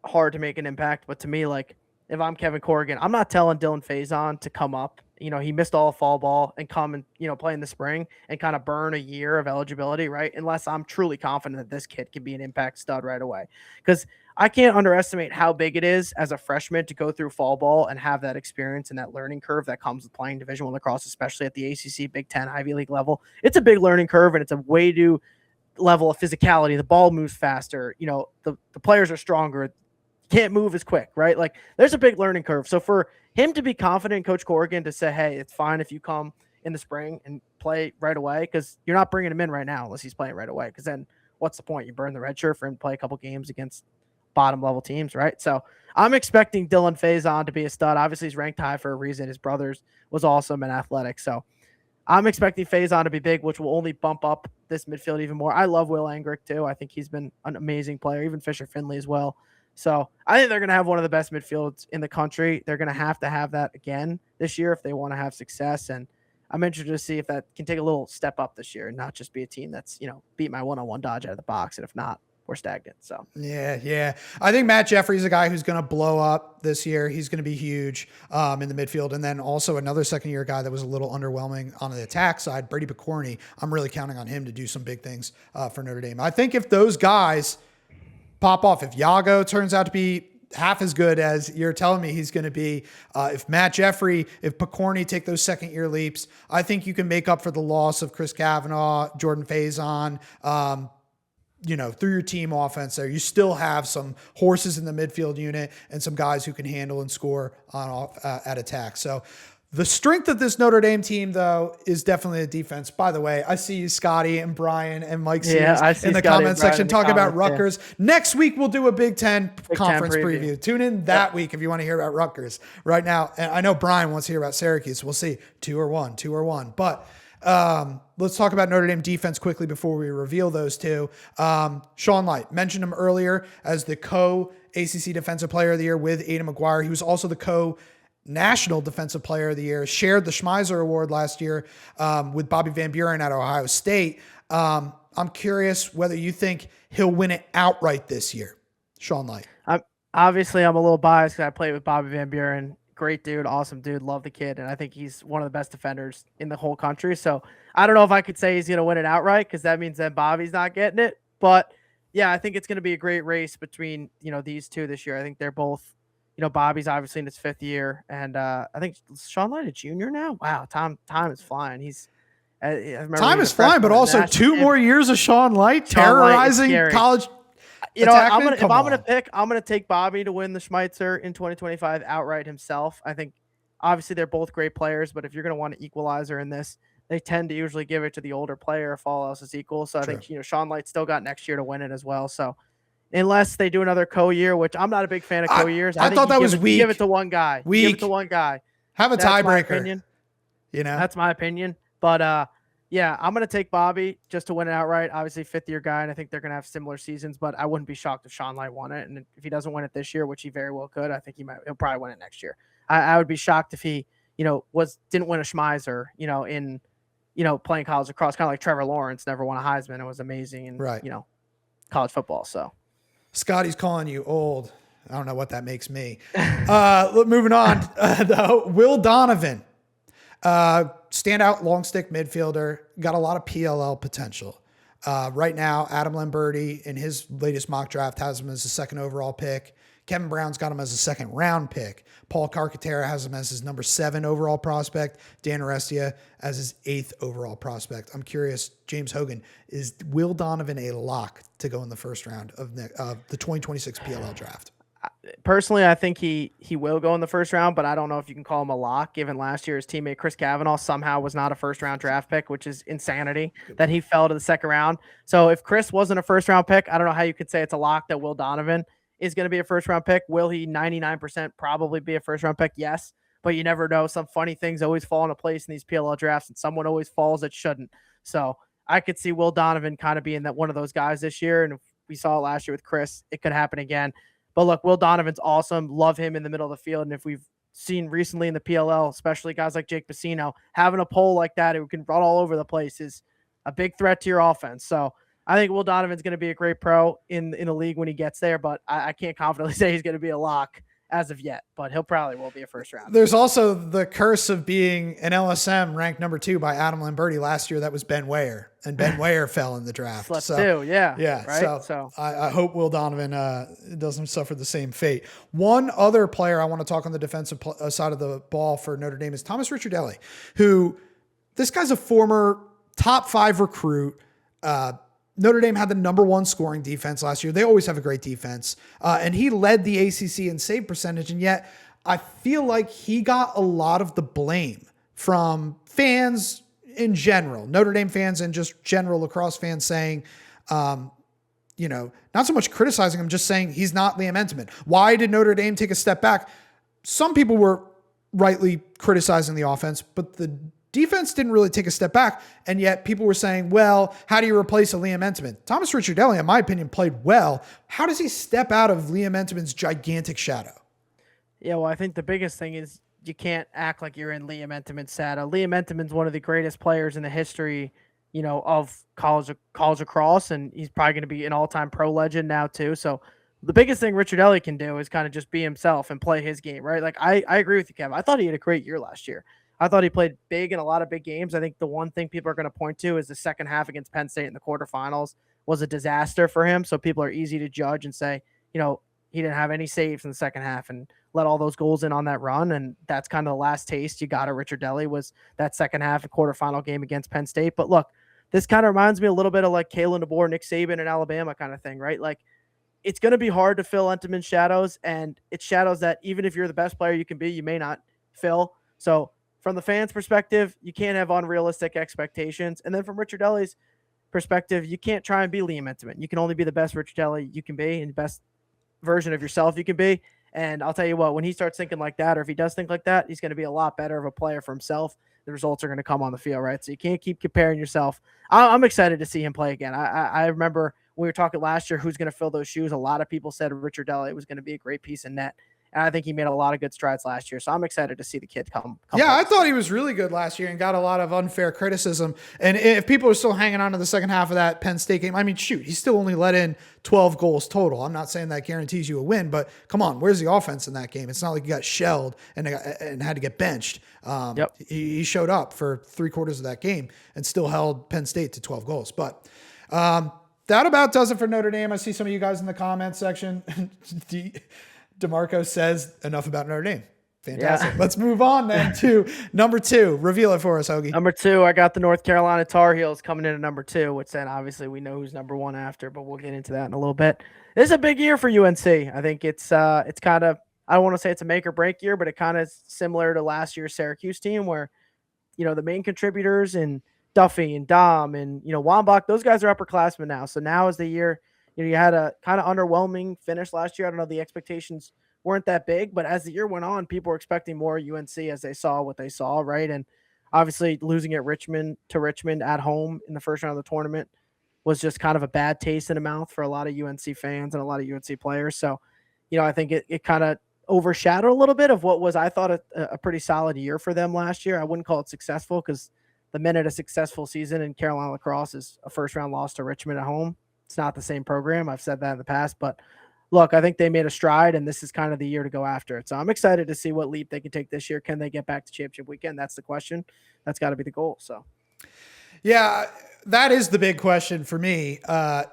Hard to make an impact, but to me, like, if I'm Kevin Corrigan, I'm not telling Dylan Faison to come up. You know, he missed all of fall ball and come and, you know, play in the spring and kind of burn a year of eligibility, right? Unless I'm truly confident that this kid can be an impact stud right away. Because I can't underestimate how big it is as a freshman to go through fall ball and have that experience and that learning curve that comes with playing Division I lacrosse, especially at the ACC, Big Ten, Ivy League level. It's a big learning curve, and it's a way to level of physicality. The ball moves faster. You know, the players are stronger. Can't move as quick, right? Like, there's a big learning curve. So for him to be confident in Coach Corrigan to say, hey, it's fine if you come in the spring and play right away, because you're not bringing him in right now unless he's playing right away, because then what's the point? You burn the red shirt for him to play a couple games against bottom level teams, right? So I'm expecting Dylan Faison to be a stud. Obviously, he's ranked high for a reason. His brothers was awesome and athletic. So I'm expecting Faison to be big, which will only bump up this midfield even more. I love Will Angrick too. I think he's been an amazing player, even Fisher Finley as well. So I think they're going to have one of the best midfields in the country. They're going to have that again this year if they want to have success. And I'm interested to see if that can take a little step up this year and not just be a team that's, you know, beat my one-on-one dodge out of the box. And if not, we're stagnant. So yeah. I think Matt Jeffrey's a guy who's going to blow up this year. He's going to be huge in the midfield. And then also another second-year guy that was a little underwhelming on the attack side, Brady Picorni. I'm really counting on him to do some big things for Notre Dame. I think if those guys pop off, if Iago turns out to be half as good as you're telling me he's going to be, if Matt Jeffrey, if Picorni take those second-year leaps, I think you can make up for the loss of Chris Kavanaugh, Jordan Faison, you know, through your team offense there. You still have some horses in the midfield unit and some guys who can handle and score on off at attack. So the strength of this Notre Dame team, though, is definitely the defense. By the way, I see you, Scotty and Brian and Mike Sears in the comment section talking about Rutgers. Yeah. Next week, we'll do a Big Ten conference preview. Tune in that week if you want to hear about Rutgers. Right now, and I know Brian wants to hear about Syracuse. We'll see. 2 or 1. But let's talk about Notre Dame defense quickly before we reveal those two. Sean Light, mentioned him earlier as the co-ACC Defensive Player of the Year with Aidan McGuire. He was also the co-National Defensive Player of the Year, shared the Schmeiser Award last year with Bobby Van Buren at Ohio State. I'm curious whether you think he'll win it outright this year. Sean Light. Obviously, I'm a little biased because I played with Bobby Van Buren. Great dude, awesome dude, love the kid, and I think he's one of the best defenders in the whole country. So I don't know if I could say he's going to win it outright, because that means that Bobby's not getting it. But yeah, I think it's going to be a great race between, you know, these two this year. I think they're both, you know, Bobby's obviously in his 5th year, and I think Sean Light a junior now. Wow, time is flying. He's time is flying, but also 2 more years of Sean Light terrorizing college. You know, if I'm going to take Bobby to win the Schmeitzer in 2025 outright himself. I think obviously they're both great players, but if you're going to want an equalizer in this, they tend to usually give it to the older player if all else is equal. So I think, you know, Sean Light still got next year to win it as well. So unless they do another co-year, which I'm not a big fan of co-years. I thought that was weak. Give it to one guy. Give it to one guy. Have a tiebreaker. You know, that's my opinion. But yeah, I'm going to take Bobby just to win it outright. Obviously, 5th-year guy, and I think they're going to have similar seasons, but I wouldn't be shocked if Sean Light won it. And if he doesn't win it this year, which he very well could, I think he'll probably win it next year. I would be shocked if he, you know, didn't win a Schmeiser, you know, in, you know, playing college lacrosse, kind of like Trevor Lawrence never won a Heisman. It was amazing in, you know, college football. So Scotty's calling you old. I don't know what that makes me. Moving on, though, Will Donovan. Standout long stick midfielder, got a lot of PLL potential. Right now, Adam Lamberti in his latest mock draft has him as the 2nd overall pick. Kevin Brown's got him as a 2nd round pick. Paul Carcaterra has him as his number 7 overall prospect. Dan Arestia as his 8th overall prospect. I'm curious, James Hogan, is Will Donovan a lock to go in the 1st round of the 2026 PLL draft? Personally, I think he will go in the 1st round, but I don't know if you can call him a lock, given last year his teammate Chris Kavanaugh somehow was not a 1st-round draft pick, which is insanity that he fell to the 2nd round. So if Chris wasn't a 1st-round pick, I don't know how you could say it's a lock that Will Donovan is going to be a 1st-round pick. Will he 99% probably be a 1st-round pick? Yes. but you never know. Some funny things always fall into place in these PLL drafts, and someone always falls that shouldn't. So I could see Will Donovan kind of being that one of those guys this year. And if we saw it last year with Chris, it could happen again. But look, Will Donovan's awesome. Love him in the middle of the field. And if we've seen recently in the PLL, especially guys like Jake Bassino, having a pole like that who can run all over the place is a big threat to your offense. So I think Will Donovan's going to be a great pro in the league when he gets there, but I can't confidently say he's going to be a lock as of yet, but he'll probably will be a first round. There's also the curse of being an LSM ranked number 2 by Adam Lamberti last year. That was Ben Weyer, and Ben Weyer fell in the draft. Slept too, yeah. Yeah. Right? So I hope Will Donovan doesn't suffer the same fate. One other player I want to talk on the defensive side of the ball for Notre Dame is Thomas Ricciardelli, who this guy's a former top 5 recruit. Notre Dame had the number 1 scoring defense last year. They always have a great defense. And he led the ACC in save percentage. And yet I feel like he got a lot of the blame from fans in general, Notre Dame fans and just general lacrosse fans saying, not so much criticizing him, just saying he's not Liam Entenmann. Why did Notre Dame take a step back? Some people were rightly criticizing the offense, but the defense didn't really take a step back, and yet people were saying, well, how do you replace a Liam Entenmann? Thomas Ricciardelli, in my opinion, played well. How does he step out of Liam Entenmann's gigantic shadow? Yeah, well, I think the biggest thing is you can't act like you're in Liam Entenmann's shadow. Liam Entenmann's one of the greatest players in the history, of college lacrosse, and he's probably going to be an all-time pro legend now too. So the biggest thing Ricciardelli can do is kind of just be himself and play his game, right? Like I agree with you, Kev. I thought he had a great year last year. I thought he played big in a lot of big games. I think the one thing people are going to point to is the second half against Penn State in the quarterfinals was a disaster for him. So people are easy to judge and say, he didn't have any saves in the second half and let all those goals in on that run. And that's kind of the last taste you got of Ricciardelli was that second half of quarterfinal game against Penn State. But look, this kind of reminds me a little bit of like Kalen DeBoer, Nick Saban in Alabama kind of thing, right? Like it's going to be hard to fill Entenmann's shadows, and it's shadows that even if you're the best player you can be, you may not fill. So from the fans' perspective, you can't have unrealistic expectations. And then from Ricciardelli's perspective, you can't try and be Liam Entenmann. You can only be the best Ricciardelli you can be and the best version of yourself you can be. And I'll tell you what, when he starts thinking like that, or if he does think like that, he's going to be a lot better of a player for himself. The results are going to come on the field, right? So you can't keep comparing yourself. I'm excited to see him play again. I remember when we were talking last year, who's going to fill those shoes? A lot of people said Ricciardelli was going to be a great piece in net. And I think he made a lot of good strides last year. So I'm excited to see the kid come yeah, I thought he was really good last year and got a lot of unfair criticism. And if people are still hanging on to the second half of that Penn State game, I mean, shoot, he still only let in 12 goals total. I'm not saying that guarantees you a win, but come on, where's the offense in that game? It's not like you got shelled and had to get benched. Yep. He showed up for 3/4 of that game and still held Penn State to 12 goals. But that about does it for Notre Dame. I see some of you guys in the comments section. DeMarco says enough about Notre Dame. Fantastic. Yeah. Let's move on then to number 2. Reveal it for us, Hoagie. Number 2, I got the North Carolina Tar Heels coming in at number 2, which then obviously we know who's number 1 after, but we'll get into that in a little bit. This is a big year for UNC. I think it's kind of, I don't want to say it's a make or break year, but it kind of is similar to last year's Syracuse team where, the main contributors and Duffy and Dom and, Wambach, those guys are upperclassmen now. So now is the year. You had a kind of underwhelming finish last year. I don't know, the expectations weren't that big, but as the year went on, people were expecting more UNC as they saw what they saw, right? And obviously losing at Richmond at home in the first round of the tournament was just kind of a bad taste in the mouth for a lot of UNC fans and a lot of UNC players. So, I think it kind of overshadowed a little bit of what was, I thought, a pretty solid year for them last year. I wouldn't call it successful because the minute a successful season in Carolina lacrosse is a first round loss to Richmond at home. It's not the same program. I've said that in the past, but look, I think they made a stride, and this is kind of the year to go after it. So I'm excited to see what leap they can take this year. Can they get back to championship weekend? That's the question. That's got to be the goal. So, yeah, that is the big question for me,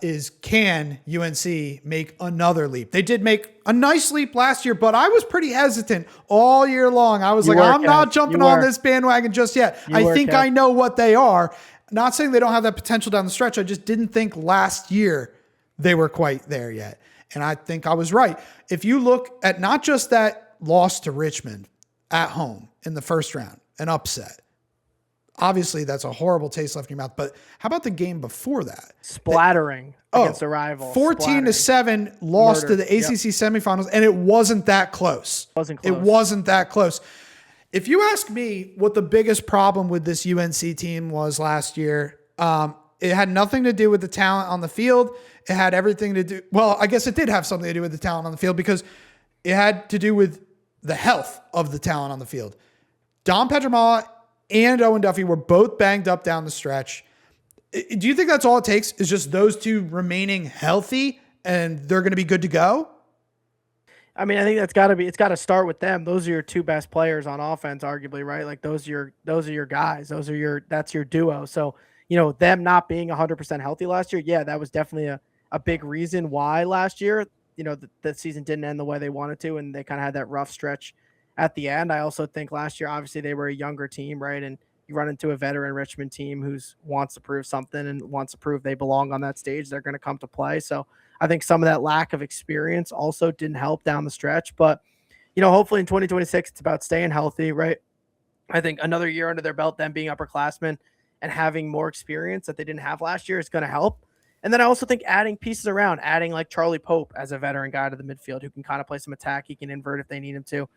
is can UNC make another leap? They did make a nice leap last year, but I was pretty hesitant all year long. I was I'm not jumping on this bandwagon just yet. I think I know what they are. Not saying they don't have that potential down the stretch. I just didn't think last year they were quite there yet. And I think I was right. If you look at not just that loss to Richmond at home in the first round, an upset, obviously that's a horrible taste left in your mouth, but how about the game before that? Splattering against a rival. 14-7 loss to the ACC semifinals, and it wasn't that close. It wasn't close. It wasn't that close. If you ask me what the biggest problem with this UNC team was last year, it had nothing to do with the talent on the field. It had everything to do, well, I guess it did have something to do with the talent on the field because it had to do with the health of the talent on the field. Dom Pedramala and Owen Duffy were both banged up down the stretch. Do you think that's all it takes is just those two remaining healthy and they're going to be good to go? I mean, I think it's got to start with them. Those are your two best players on offense, arguably, right? Like those are your guys. That's your duo. So, them not being 100% healthy last year, yeah, that was definitely a big reason why last year, the season didn't end the way they wanted to, and they kind of had that rough stretch at the end. I also think last year, obviously, they were a younger team, right? And you run into a veteran Richmond team who wants to prove something and wants to prove they belong on that stage. They're going to come to play. So I think some of that lack of experience also didn't help down the stretch. But, hopefully in 2026, it's about staying healthy, right? I think another year under their belt, them being upperclassmen and having more experience that they didn't have last year is going to help. And then I also think adding pieces around, adding like Charlie Pope as a veteran guy to the midfield who can kind of play some attack. He can invert if they need him to.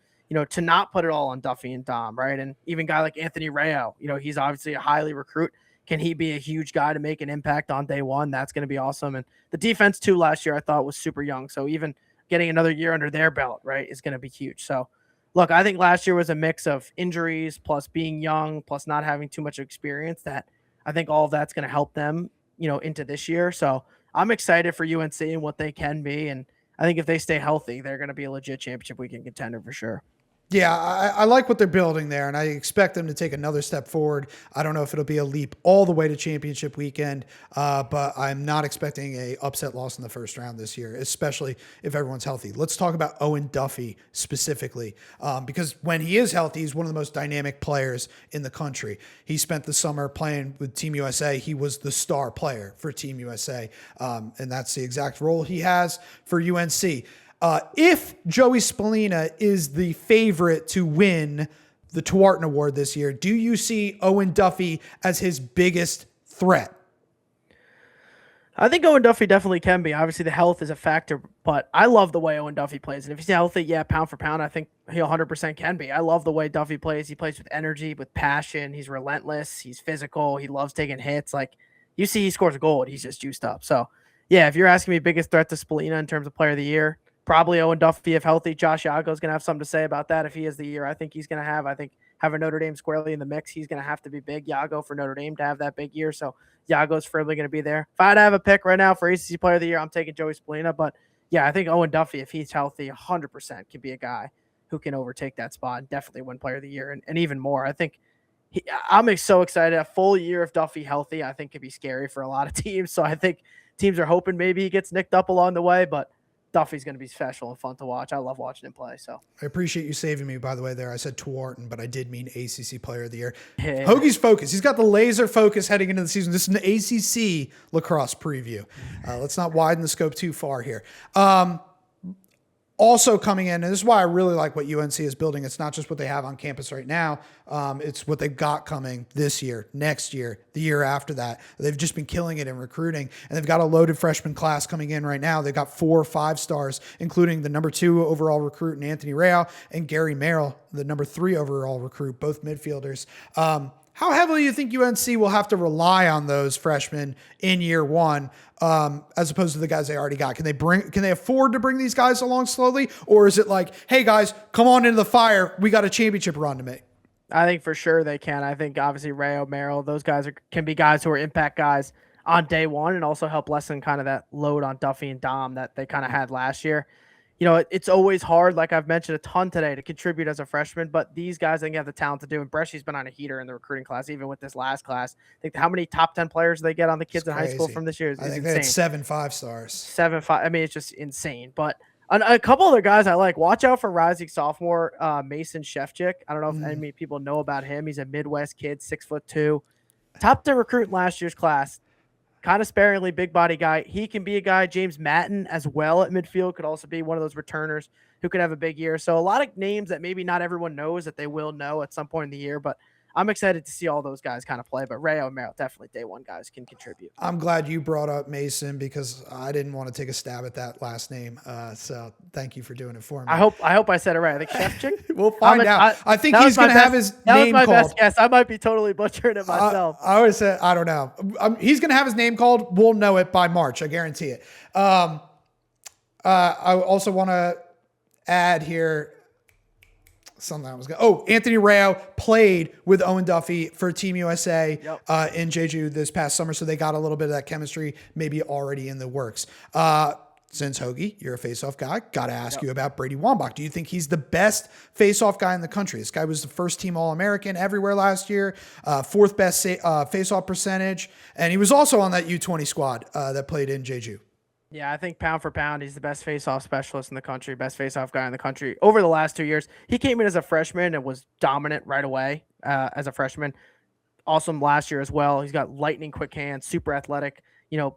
To not put it all on Duffy and Dom, right? And even a guy like Anthony Rayo, he's obviously a highly recruit. Can he be a huge guy to make an impact on day one? That's going to be awesome. And the defense too last year I thought was super young. So even getting another year under their belt, right, is going to be huge. So look, I think last year was a mix of injuries plus being young plus not having too much experience that I think all of that's going to help them, into this year. So I'm excited for UNC and what they can be. And I think if they stay healthy, they're going to be a legit championship weekend contender for sure. Yeah, I like what they're building there, and I expect them to take another step forward. I don't know if it'll be a leap all the way to championship weekend, but I'm not expecting a upset loss in the first round this year, especially if everyone's healthy. Let's talk about Owen Duffy specifically, because when he is healthy, he's one of the most dynamic players in the country. He spent the summer playing with Team USA. He was the star player for Team USA, and that's the exact role he has for UNC. If Joey Spallina is the favorite to win the Tewaarton Award this year, do you see Owen Duffy as his biggest threat? I think Owen Duffy definitely can be. Obviously, the health is a factor, but I love the way Owen Duffy plays. And if he's healthy, yeah, pound for pound, I think he 100% can be. I love the way Duffy plays. He plays with energy, with passion. He's relentless. He's physical. He loves taking hits. Like, you see he scores a goal and he's just juiced up. So, yeah, if you're asking me biggest threat to Spallina in terms of player of the year, probably Owen Duffy if healthy. Josh Yago is going to have something to say about that if he is the year. I think he's going to have. I think having Notre Dame squarely in the mix, he's going to have to be big. Yago for Notre Dame to have that big year. So Yago's firmly going to be there. If I had to have a pick right now for ACC Player of the Year, I'm taking Joey Spallina. But yeah, I think Owen Duffy, if he's healthy, 100% can be a guy who can overtake that spot and definitely win Player of the Year and even more. I think I'm so excited. A full year of Duffy healthy, I think could be scary for a lot of teams. So I think teams are hoping maybe he gets nicked up along the way, but Duffy's going to be special and fun to watch. I love watching him play. So I appreciate you saving me, by the way, there. I said Tewaarton, but I did mean ACC Player of the Year. Yeah. Hoagie's focus. He's got the laser focus heading into the season. This is an ACC lacrosse preview. Let's not widen the scope too far here. Also coming in, and this is why I really like what UNC is building. It's not just what they have on campus right now. It's what they've got coming this year, next year, the year after that. They've just been killing it in recruiting, and they've got a loaded freshman class coming in right now. They've got 4 5-stars, including the number 2 overall recruit in Anthony Rayo and Gary Merrill, the number 3 overall recruit, both midfielders. How heavily do you think UNC will have to rely on those freshmen in year one, as opposed to the guys they already got? Can they afford to bring these guys along slowly? Or is it like, hey guys, come on into the fire. We got a championship run to make. I think for sure they can. I think obviously Rayo, Merrill, those guys can be guys who are impact guys on day one and also help lessen kind of that load on Duffy and Dom that they kind of had last year. It's always hard, like I've mentioned a ton today, to contribute as a freshman, but these guys, I think, have the talent to do. And Bresci's been on a heater in the recruiting class, even with this last class. I think how many top 10 players they get on the kids in high school from this year is I think insane. they had 7 5-stars. 7 5. I mean, it's just insane. But a couple other guys I like. Watch out for rising sophomore Mason Shefchik. I don't know if any people know about him. He's a Midwest kid, 6'2", top 10 recruit in last year's class. Kind of sparingly big body guy. He can be a guy. James Matten as well at midfield could also be one of those returners who could have a big year. So a lot of names that maybe not everyone knows that they will know at some point in the year. But I'm excited to see all those guys kind of play. But Rayo and Merrill, definitely day one guys can contribute. I'm glad you brought up Mason because I didn't want to take a stab at that last name. So thank you for doing it for me. I hope I said it right. I think 𝐓𝐇𝐄. We'll find out. I think he's going to have his that name was my called. best guess. I might be totally butchering it myself. I always say, I don't know. He's going to have his name called. We'll know it by March. I guarantee it. I also want to add here something I was going to. Oh, Anthony Rayo played with Owen Duffy for Team USA in Jeju this past summer. So they got a little bit of that chemistry maybe already in the works. Since Hoagie, you're a face-off guy, got to ask you about Brady Wambach. Do you think he's the best face-off guy in the country? This guy was the first team All-American everywhere last year, fourth best face-off percentage, and he was also on that U20 squad that played in Jeju. Yeah, I think pound for pound, he's the best face-off specialist in the country, best face-off guy in the country. Over the last 2 years, he came in as a freshman and was dominant right away as a freshman. Awesome last year as well. He's got lightning quick hands, super athletic.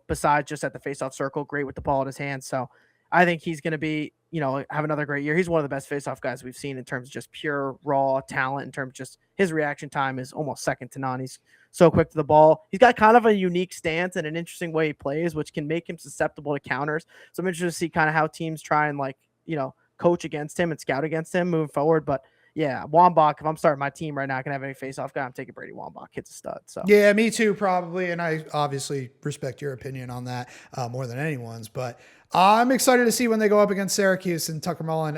Besides just at the face-off circle, great with the ball in his hands. So I think he's going to be, have another great year. He's one of the best face-off guys we've seen in terms of just pure raw talent. In terms of just his reaction time is almost second to none. He's so quick to the ball. He's got kind of a unique stance and an interesting way he plays, which can make him susceptible to counters. So I'm interested to see kind of how teams try and coach against him and scout against him moving forward. But yeah, Wambach, if I'm starting my team right now, I can have any face-off guy, I'm taking Brady Wambach. Kid's a stud. So yeah, me too, probably. And I obviously respect your opinion on that more than anyone's. But I'm excited to see when they go up against Syracuse and Tucker Mullen.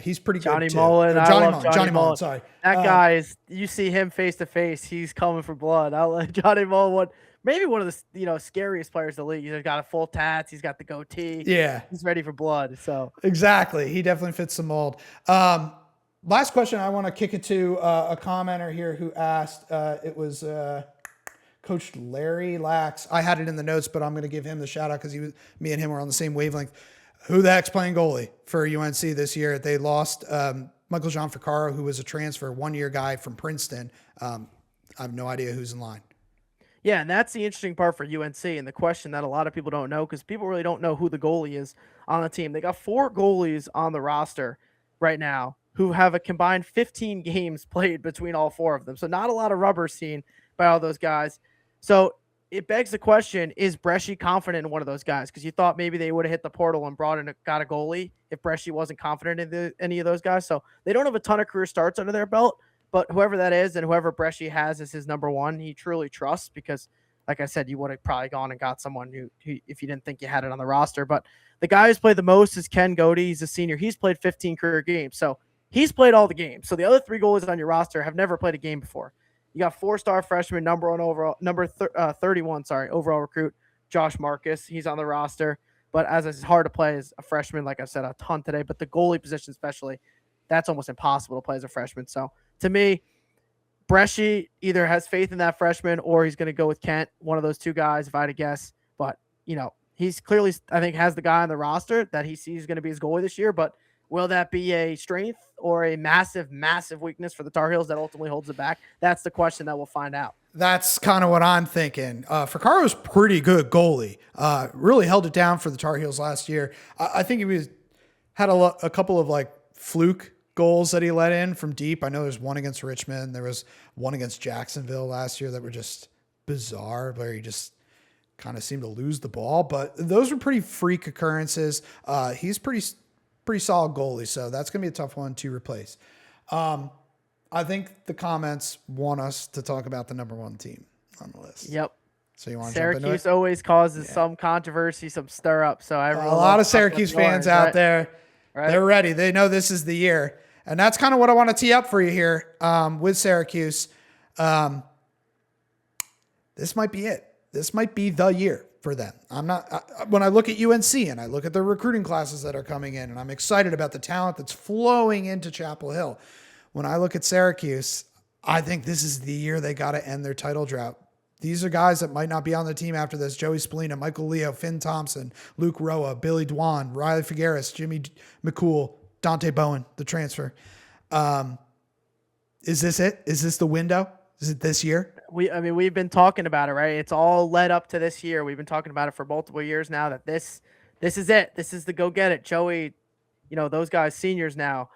He's pretty good. Johnny Mullen. Johnny Mullen. Sorry. That guy is, you see him face to face, he's coming for blood. I'll let Johnny Mullen, maybe one of the scariest players in the league. He's got a full tats. He's got the goatee. Yeah. He's ready for blood. So exactly. He definitely fits the mold. Last question, I want to kick it to a commenter here who asked, it was Coach Larry Lax. I had it in the notes, but I'm going to give him the shout out because me and him were on the same wavelength. Who the heck's playing goalie for UNC this year? They lost Michael Jean Ficaro, who was a transfer, one-year guy from Princeton. I have no idea who's in line. Yeah, and that's the interesting part for UNC and the question that a lot of people don't know because people really don't know who the goalie is on the team. They got 4 goalies on the roster right now who have a combined 15 games played between all 4 of them. So not a lot of rubber seen by all those guys. So it begs the question, is Bresci confident in one of those guys? Because you thought maybe they would have hit the portal and got a goalie if Bresci wasn't confident in any of those guys. So they don't have a ton of career starts under their belt, but whoever that is and whoever Bresci has as his number one, he truly trusts because, like I said, you would have probably gone and got someone who if you didn't think you had it on the roster. But the guy who's played the most is 𝐶 𝐂𝐑𝐂𝐑𝐿. He's a senior. He's played 15 career games. So he's played all the games. So the other 3 goalies on your roster have never played a game before. You got 4-star freshman, number 31, overall recruit, Josh Marcus. He's on the roster, but as it's hard to play as a freshman, like I said, a ton today, but the goalie position especially, that's almost impossible to play as a freshman. So to me, Bresci either has faith in that freshman or he's going to go with Kent, one of those 2 guys, if I had to guess. But, he's clearly, I think, has the guy on the roster that he sees going to be his goalie this year, but will that be a strength or a massive, massive weakness for the Tar Heels that ultimately holds it back? That's the question that we'll find out. That's kind of what I'm thinking. Ficaro's pretty good goalie. Really held it down for the Tar Heels last year. I think he had a couple of fluke goals that he let in from deep. I know there's one against Richmond. There was one against Jacksonville last year that were just bizarre, where he just kind of seemed to lose the ball. But those were pretty freak occurrences. He's pretty solid goalie, so that's going to be a tough one to replace. I think the comments want us to talk about the number 1 team on the list. Yep. So you want to jump into it? Syracuse always causes some controversy, some stir up. So a lot of Syracuse fans out there, they're ready. They know this is the year. And that's kind of what I want to tee up for you here with Syracuse. This might be it. This might be the year for them. When I look at UNC and I look at the recruiting classes that are coming in, and I'm excited about the talent that's flowing into Chapel Hill. When I look at Syracuse, I think this is the year they got to end their title drought. These are guys that might not be on the team after this. Joey Spallina, Michael Leo, Finn Thompson, Luke Roa, Billy Dwan, Riley Figueres, Jimmy McCool, Dante Bowen, the transfer. Is this it? Is this the window? Is it this year? We've been talking about it, right? It's all led up to this year. We've been talking about it for multiple years now that this is it. This is the go get it. Joey, those guys, seniors now.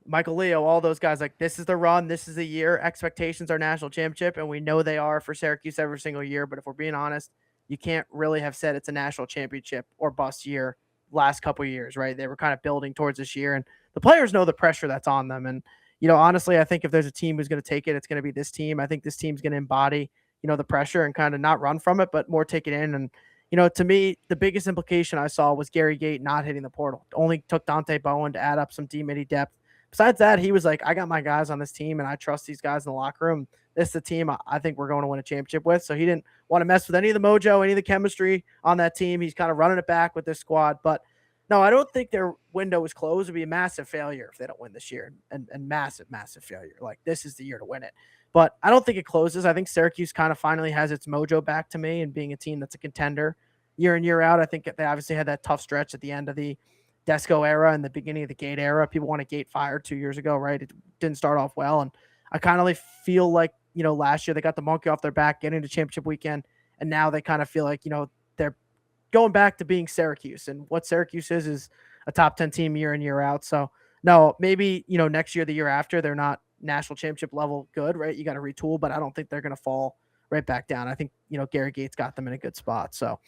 Michael Leo, all those guys, like this is the run, this is the year. Expectations are national championship, and we know they are for Syracuse every single year. But if we're being honest, you can't really have said it's a national championship or bust year last couple of years, right? They were kind of building towards this year, and the players know the pressure that's on them. And honestly, I think if there's a team who's going to take it, it's going to be this team. I think this team's going to embody, the pressure and kind of not run from it, but more take it in. And to me, the biggest implication I saw was Gary Gate not hitting the portal. Only took Dante Bowen to add up some D-midi depth. Besides that, he was like, I got my guys on this team, and I trust these guys in the locker room. This is the team I think we're going to win a championship with. So he didn't want to mess with any of the mojo, any of the chemistry on that team. He's kind of running it back with this squad. But no, I don't think their window is closed. It would be a massive failure if they don't win this year, and massive, massive failure. Like, this is the year to win it. But I don't think it closes. I think Syracuse kind of finally has its mojo back to me and being a team that's a contender year in, year out. I think they obviously had that tough stretch at the end of the Desco era and the beginning of the Gate era. People want to Gate fired 2 years ago, right? It didn't start off well. And I kind of feel like, last year they got the monkey off their back getting to championship weekend. And now they kind of feel like, they're going back to being Syracuse. And what Syracuse is a top 10 team year in, year out. So no, maybe, next year, the year after, they're not national championship level good, right? You got to retool, but I don't think they're going to fall right back down. I think, Gary Gates got them in a good spot. So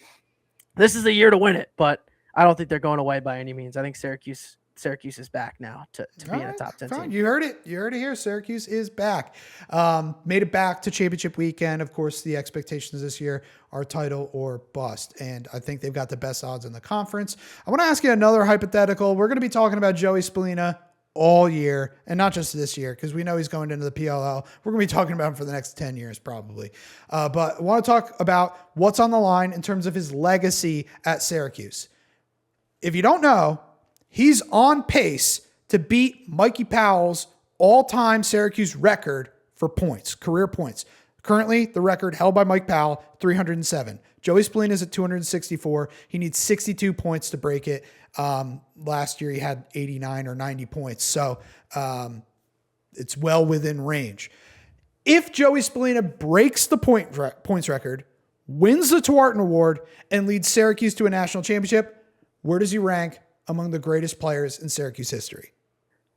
this is the year to win it, but I don't think they're going away by any means. I think Syracuse is back now to be in a top 10 team. You heard it. You heard it here. Syracuse is back. Made it back to championship weekend. Of course, the expectations this year are title or bust, and I think they've got the best odds in the conference. I want to ask you another hypothetical. We're going to be talking about Joey Spallina all year, and not just this year, because we know he's going into the PLL. We're going to be talking about him for the next 10 years probably. But I want to talk about what's on the line in terms of his legacy at Syracuse. If you don't know, he's on pace to beat Mikey Powell's all-time Syracuse record for points, career points. Currently, the record held by Mike Powell, 307. Joey Spallina is at 264. He needs 62 points to break it. Last year, he had 89 or 90 points. So it's well within range. If Joey Spallina breaks the points record, wins the Tewaaraton Award, and leads Syracuse to a national championship, where does he rank among the greatest players in Syracuse history?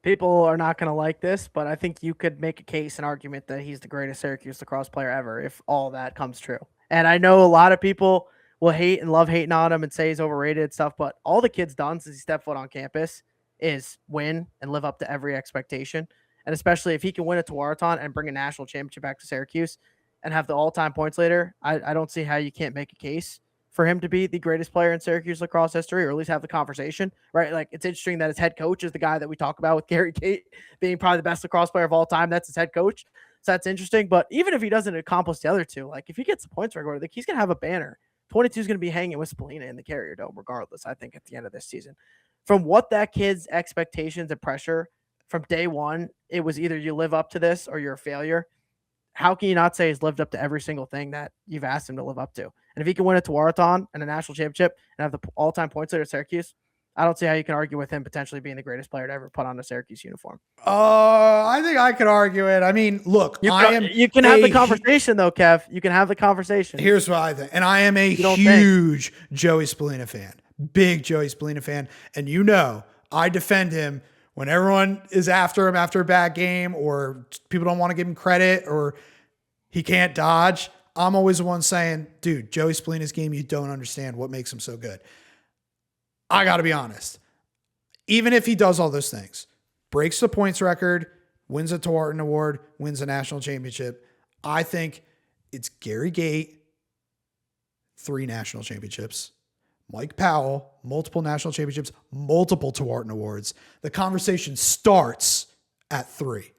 People are not going to like this, but I think you could make a case, an argument that he's the greatest Syracuse lacrosse player ever if all that comes true. And I know a lot of people will hate and love hating on him and say he's overrated and stuff, but all the kid's done since he stepped foot on campus is win and live up to every expectation. And especially if he can win a Tewaaraton and bring a national championship back to Syracuse and have the all-time points leader, I don't see how you can't make a case for him to be the greatest player in Syracuse lacrosse history, or at least have the conversation, right? Like, it's interesting that his head coach is the guy that we talk about with Gary Gate being probably the best lacrosse player of all time. That's his head coach. So that's interesting. But even if he doesn't accomplish the other two, like if he gets the points record, like he's going to have a banner. 22 is going to be hanging with Spallina in the Carrier Dome regardless, I think, at the end of this season. From what that kid's expectations and pressure from day one, it was either you live up to this or you're a failure. How can you not say he's lived up to every single thing that you've asked him to live up to? And if he can win a Tewaaraton and a national championship and have the all-time points leader at Syracuse, I don't see how you can argue with him potentially being the greatest player to ever put on a Syracuse uniform. I think I could argue it. I mean, look, you can have the conversation though, Kev. You can have the conversation. Here's what I think. And I am a huge Joey Spallina fan, big Joey Spallina fan. And I defend him when everyone is after him after a bad game or people don't want to give him credit or he can't dodge. I'm always the one saying, dude, Joey Spallina's game, you don't understand what makes him so good. I got to be honest. Even if he does all those things, breaks the points record, wins a Tewaaraton Award, wins a national championship, I think it's Gary Gate, 3 national championships, Mike Powell, multiple national championships, multiple Tewaaraton Awards. The conversation starts at 3.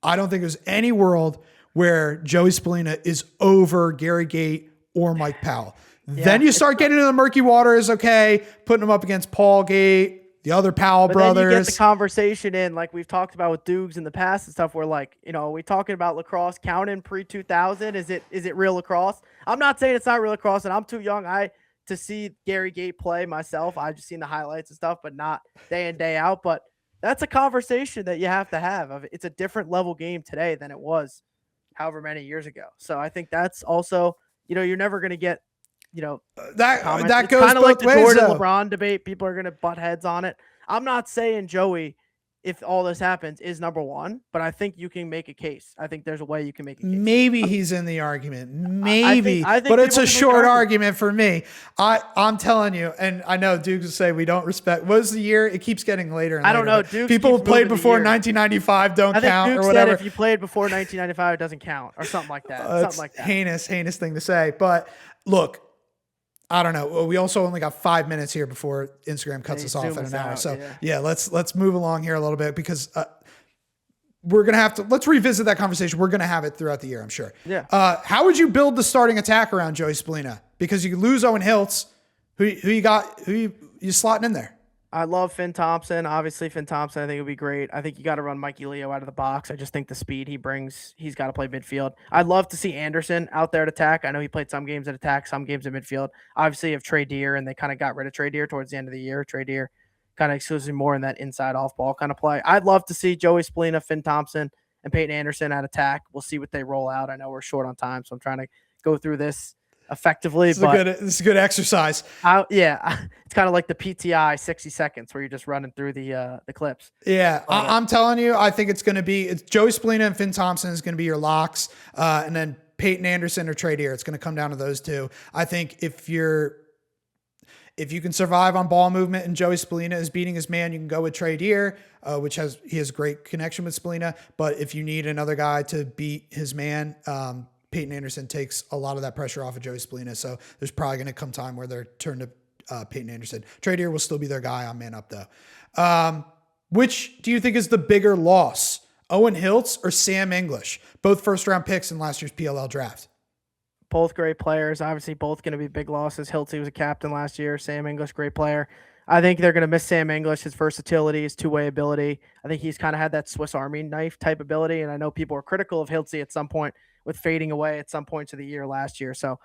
I don't think there's any world where Joey Spallina is over Gary Gate or Mike Powell. Yeah. Then you start getting into the murky waters, okay, putting them up against Paul Gate, the other Powell brothers. Then you get the conversation in, like we've talked about with Dukes in the past and stuff, where like, are we talking about lacrosse counting pre-2000? Is it real lacrosse? I'm not saying it's not real lacrosse, and I'm too young to see Gary Gate play myself. I've just seen the highlights and stuff, but not day in, day out. But that's a conversation that you have to have. It's a different level game today than it was however many years ago. So I think that's also, you're never going to get, that goes kind of like both the ways, Jordan though. LeBron debate. People are going to butt heads on it. I'm not saying Joey if all this happens, is number one. But I think you can make a case. I think there's a way you can make a case. Maybe he's in the argument. Maybe. I think but it's people a can make an short argument. argument for me. I'm telling you, and I know Dukes will say we don't respect. What was the year? It keeps getting later and I don't later, know. but Dukes people who keeps played moving the before year. 1995 don't I think count Duke or said whatever. if you played before 1995, it doesn't count or something like that. It's Something like that. heinous thing to say. But look, I don't know. We also only got 5 minutes here before Instagram cuts us off in an hour. So yeah, let's move along here a little bit because we're going to have to, let's revisit that conversation. We're going to have it throughout the year, I'm sure. Yeah. How would you build the starting attack around Joey Spallina? Because you lose Owen Hiltz. Who you slotting in there? I love Finn Thompson. Obviously, Finn Thompson, I think would be great. I think you got to run Mikey Leo out of the box. I just think the speed he brings, he's got to play midfield. I'd love to see Anderson out there at attack. I know he played some games at attack, some games at midfield. Obviously, you have Trey Deer, and they kind of got rid of Trey Deer towards the end of the year. Trey Deer kind of exclusively more in that inside off ball kind of play. I'd love to see Joey Spallina, Finn Thompson, and Peyton Anderson at attack. We'll see what they roll out. I know we're short on time, so I'm trying to go through this effectively. This is a good exercise. Yeah, it's kind of like the PTI 60 seconds where you're just running through the clips. Yeah, I'm telling you, I think it's Joey Spallina and Finn Thompson is going to be your locks, and then Peyton Anderson or Trey Deer. It's going to come down to those two. I think if you can survive on ball movement and Joey Spallina is beating his man, you can go with Trey Deer, he has great connection with Spallina. But if you need another guy to beat his man, Peyton Anderson takes a lot of that pressure off of Joey Spallina. So there's probably going to come time where they're turned to Peyton Anderson. Trey Deer will still be their guy on man up though. Which do you think is the bigger loss? Owen Hiltz or Sam English? Both first round picks in last year's PLL draft. Both great players. Obviously, both going to be big losses. Hiltz was a captain last year. Sam English, great player. I think they're going to miss Sam English, his versatility, his two-way ability. I think he's kind of had that Swiss Army knife type ability, and I know people were critical of Hiltz at some point with fading away at some points of the year last year. So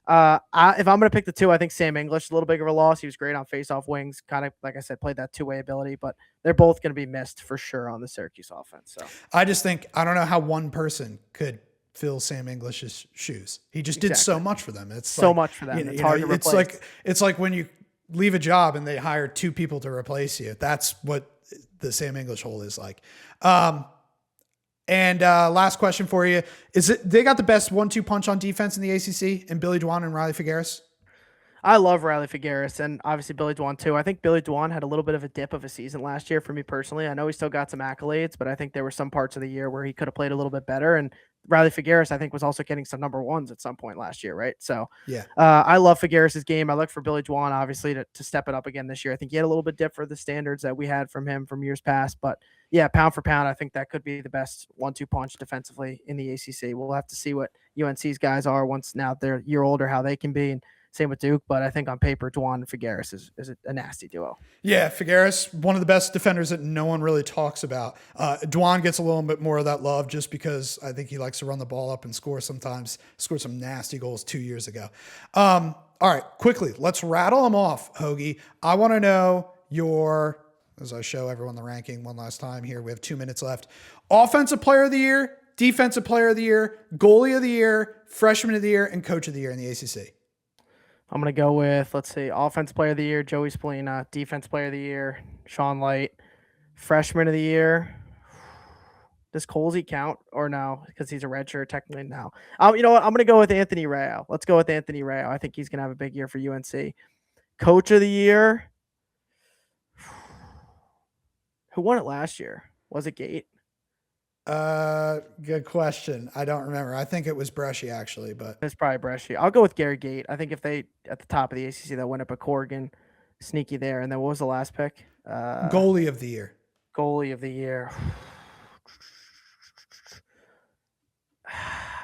if I'm going to pick the two, I think Sam English is a little bigger of a loss. He was great on face-off wings, kind of, like I said, played that two-way ability, but they're both going to be missed for sure on the Syracuse offense. So I just think, I don't know how one person could fill Sam English's shoes. He just did so much for them. It's so much for them. It's hard to replace. It's like when you leave a job and they hire two people to replace you. That's what the Sam English hole is like. And last question for you. They got the best 1-2 punch on defense in the ACC in Billy Dwan and Riley Figueres? I love Riley Figueres and obviously Billy Dwan too. I think Billy Dwan had a little bit of a dip of a season last year for me personally. I know he still got some accolades, but I think there were some parts of the year where he could have played a little bit better. And Riley Figueres, I think, was also getting some number ones at some point last year, right? So yeah, I love Figueres' game. I look for Billy Dwan, obviously, to step it up again this year. I think he had a little bit dip for the standards that we had from him from years past. But yeah, pound for pound, I think that could be the best 1-2 punch defensively in the ACC. We'll have to see what UNC's guys are once now they're a year older, how they can be. And same with Duke, but I think on paper, Dwan and Figueres is a nasty duo. Yeah, Figueres, one of the best defenders that no one really talks about. Dwan gets a little bit more of that love just because I think he likes to run the ball up and score sometimes. Scored some nasty goals 2 years ago. All right, quickly, let's rattle them off, Hoagie. I want to know as I show everyone the ranking one last time here, we have 2 minutes left. Offensive player of the year, defensive player of the year, goalie of the year, freshman of the year, and coach of the year in the ACC. I'm going to go with, let's see, offensive player of the year, Joey Spallina, defense player of the year, Sean Light, freshman of the year. Does 𝐓𝐄 count or no? Because he's a redshirt technically now. You know what? I'm going to go with Anthony Rayo. Let's go with Anthony Rayo. I think he's going to have a big year for UNC. Coach of the year. Who won it last year? Was it Gate? Good question. I don't remember. I think it was Bresci actually, but it's probably Bresci. I'll go with Gary Gate. I think if they at the top of the ACC, they'll win it, but Corrigan, sneaky there. And then what was the last pick? Goalie of the year. Goalie of the year.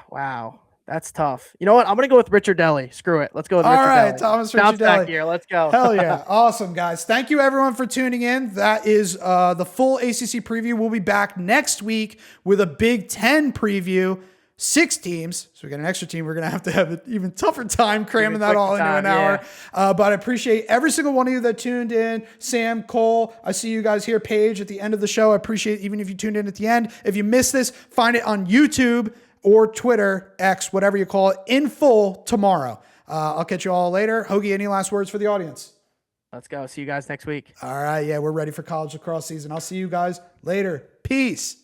Wow, that's tough. You know what? I'm gonna go with Richard Daly. Screw it. Let's go with Richard Daly. All right, Thomas Richard Daly. Here. Let's go. Hell yeah. Awesome, guys. Thank you, everyone, for tuning in. That is the full ACC preview. We'll be back next week with a Big Ten preview. 6 teams. So we got an extra team. We're going to have an even tougher time cramming that all into an hour. Yeah. But I appreciate every single one of you that tuned in. Sam, Cole, I see you guys here. Paige at the end of the show. I appreciate even if you tuned in at the end. If you missed this, find it on YouTube or Twitter, X, whatever you call it, in full tomorrow. I'll catch you all later. Hoagie, any last words for the audience? Let's go. See you guys next week. All right. Yeah, we're ready for college lacrosse season. I'll see you guys later. Peace.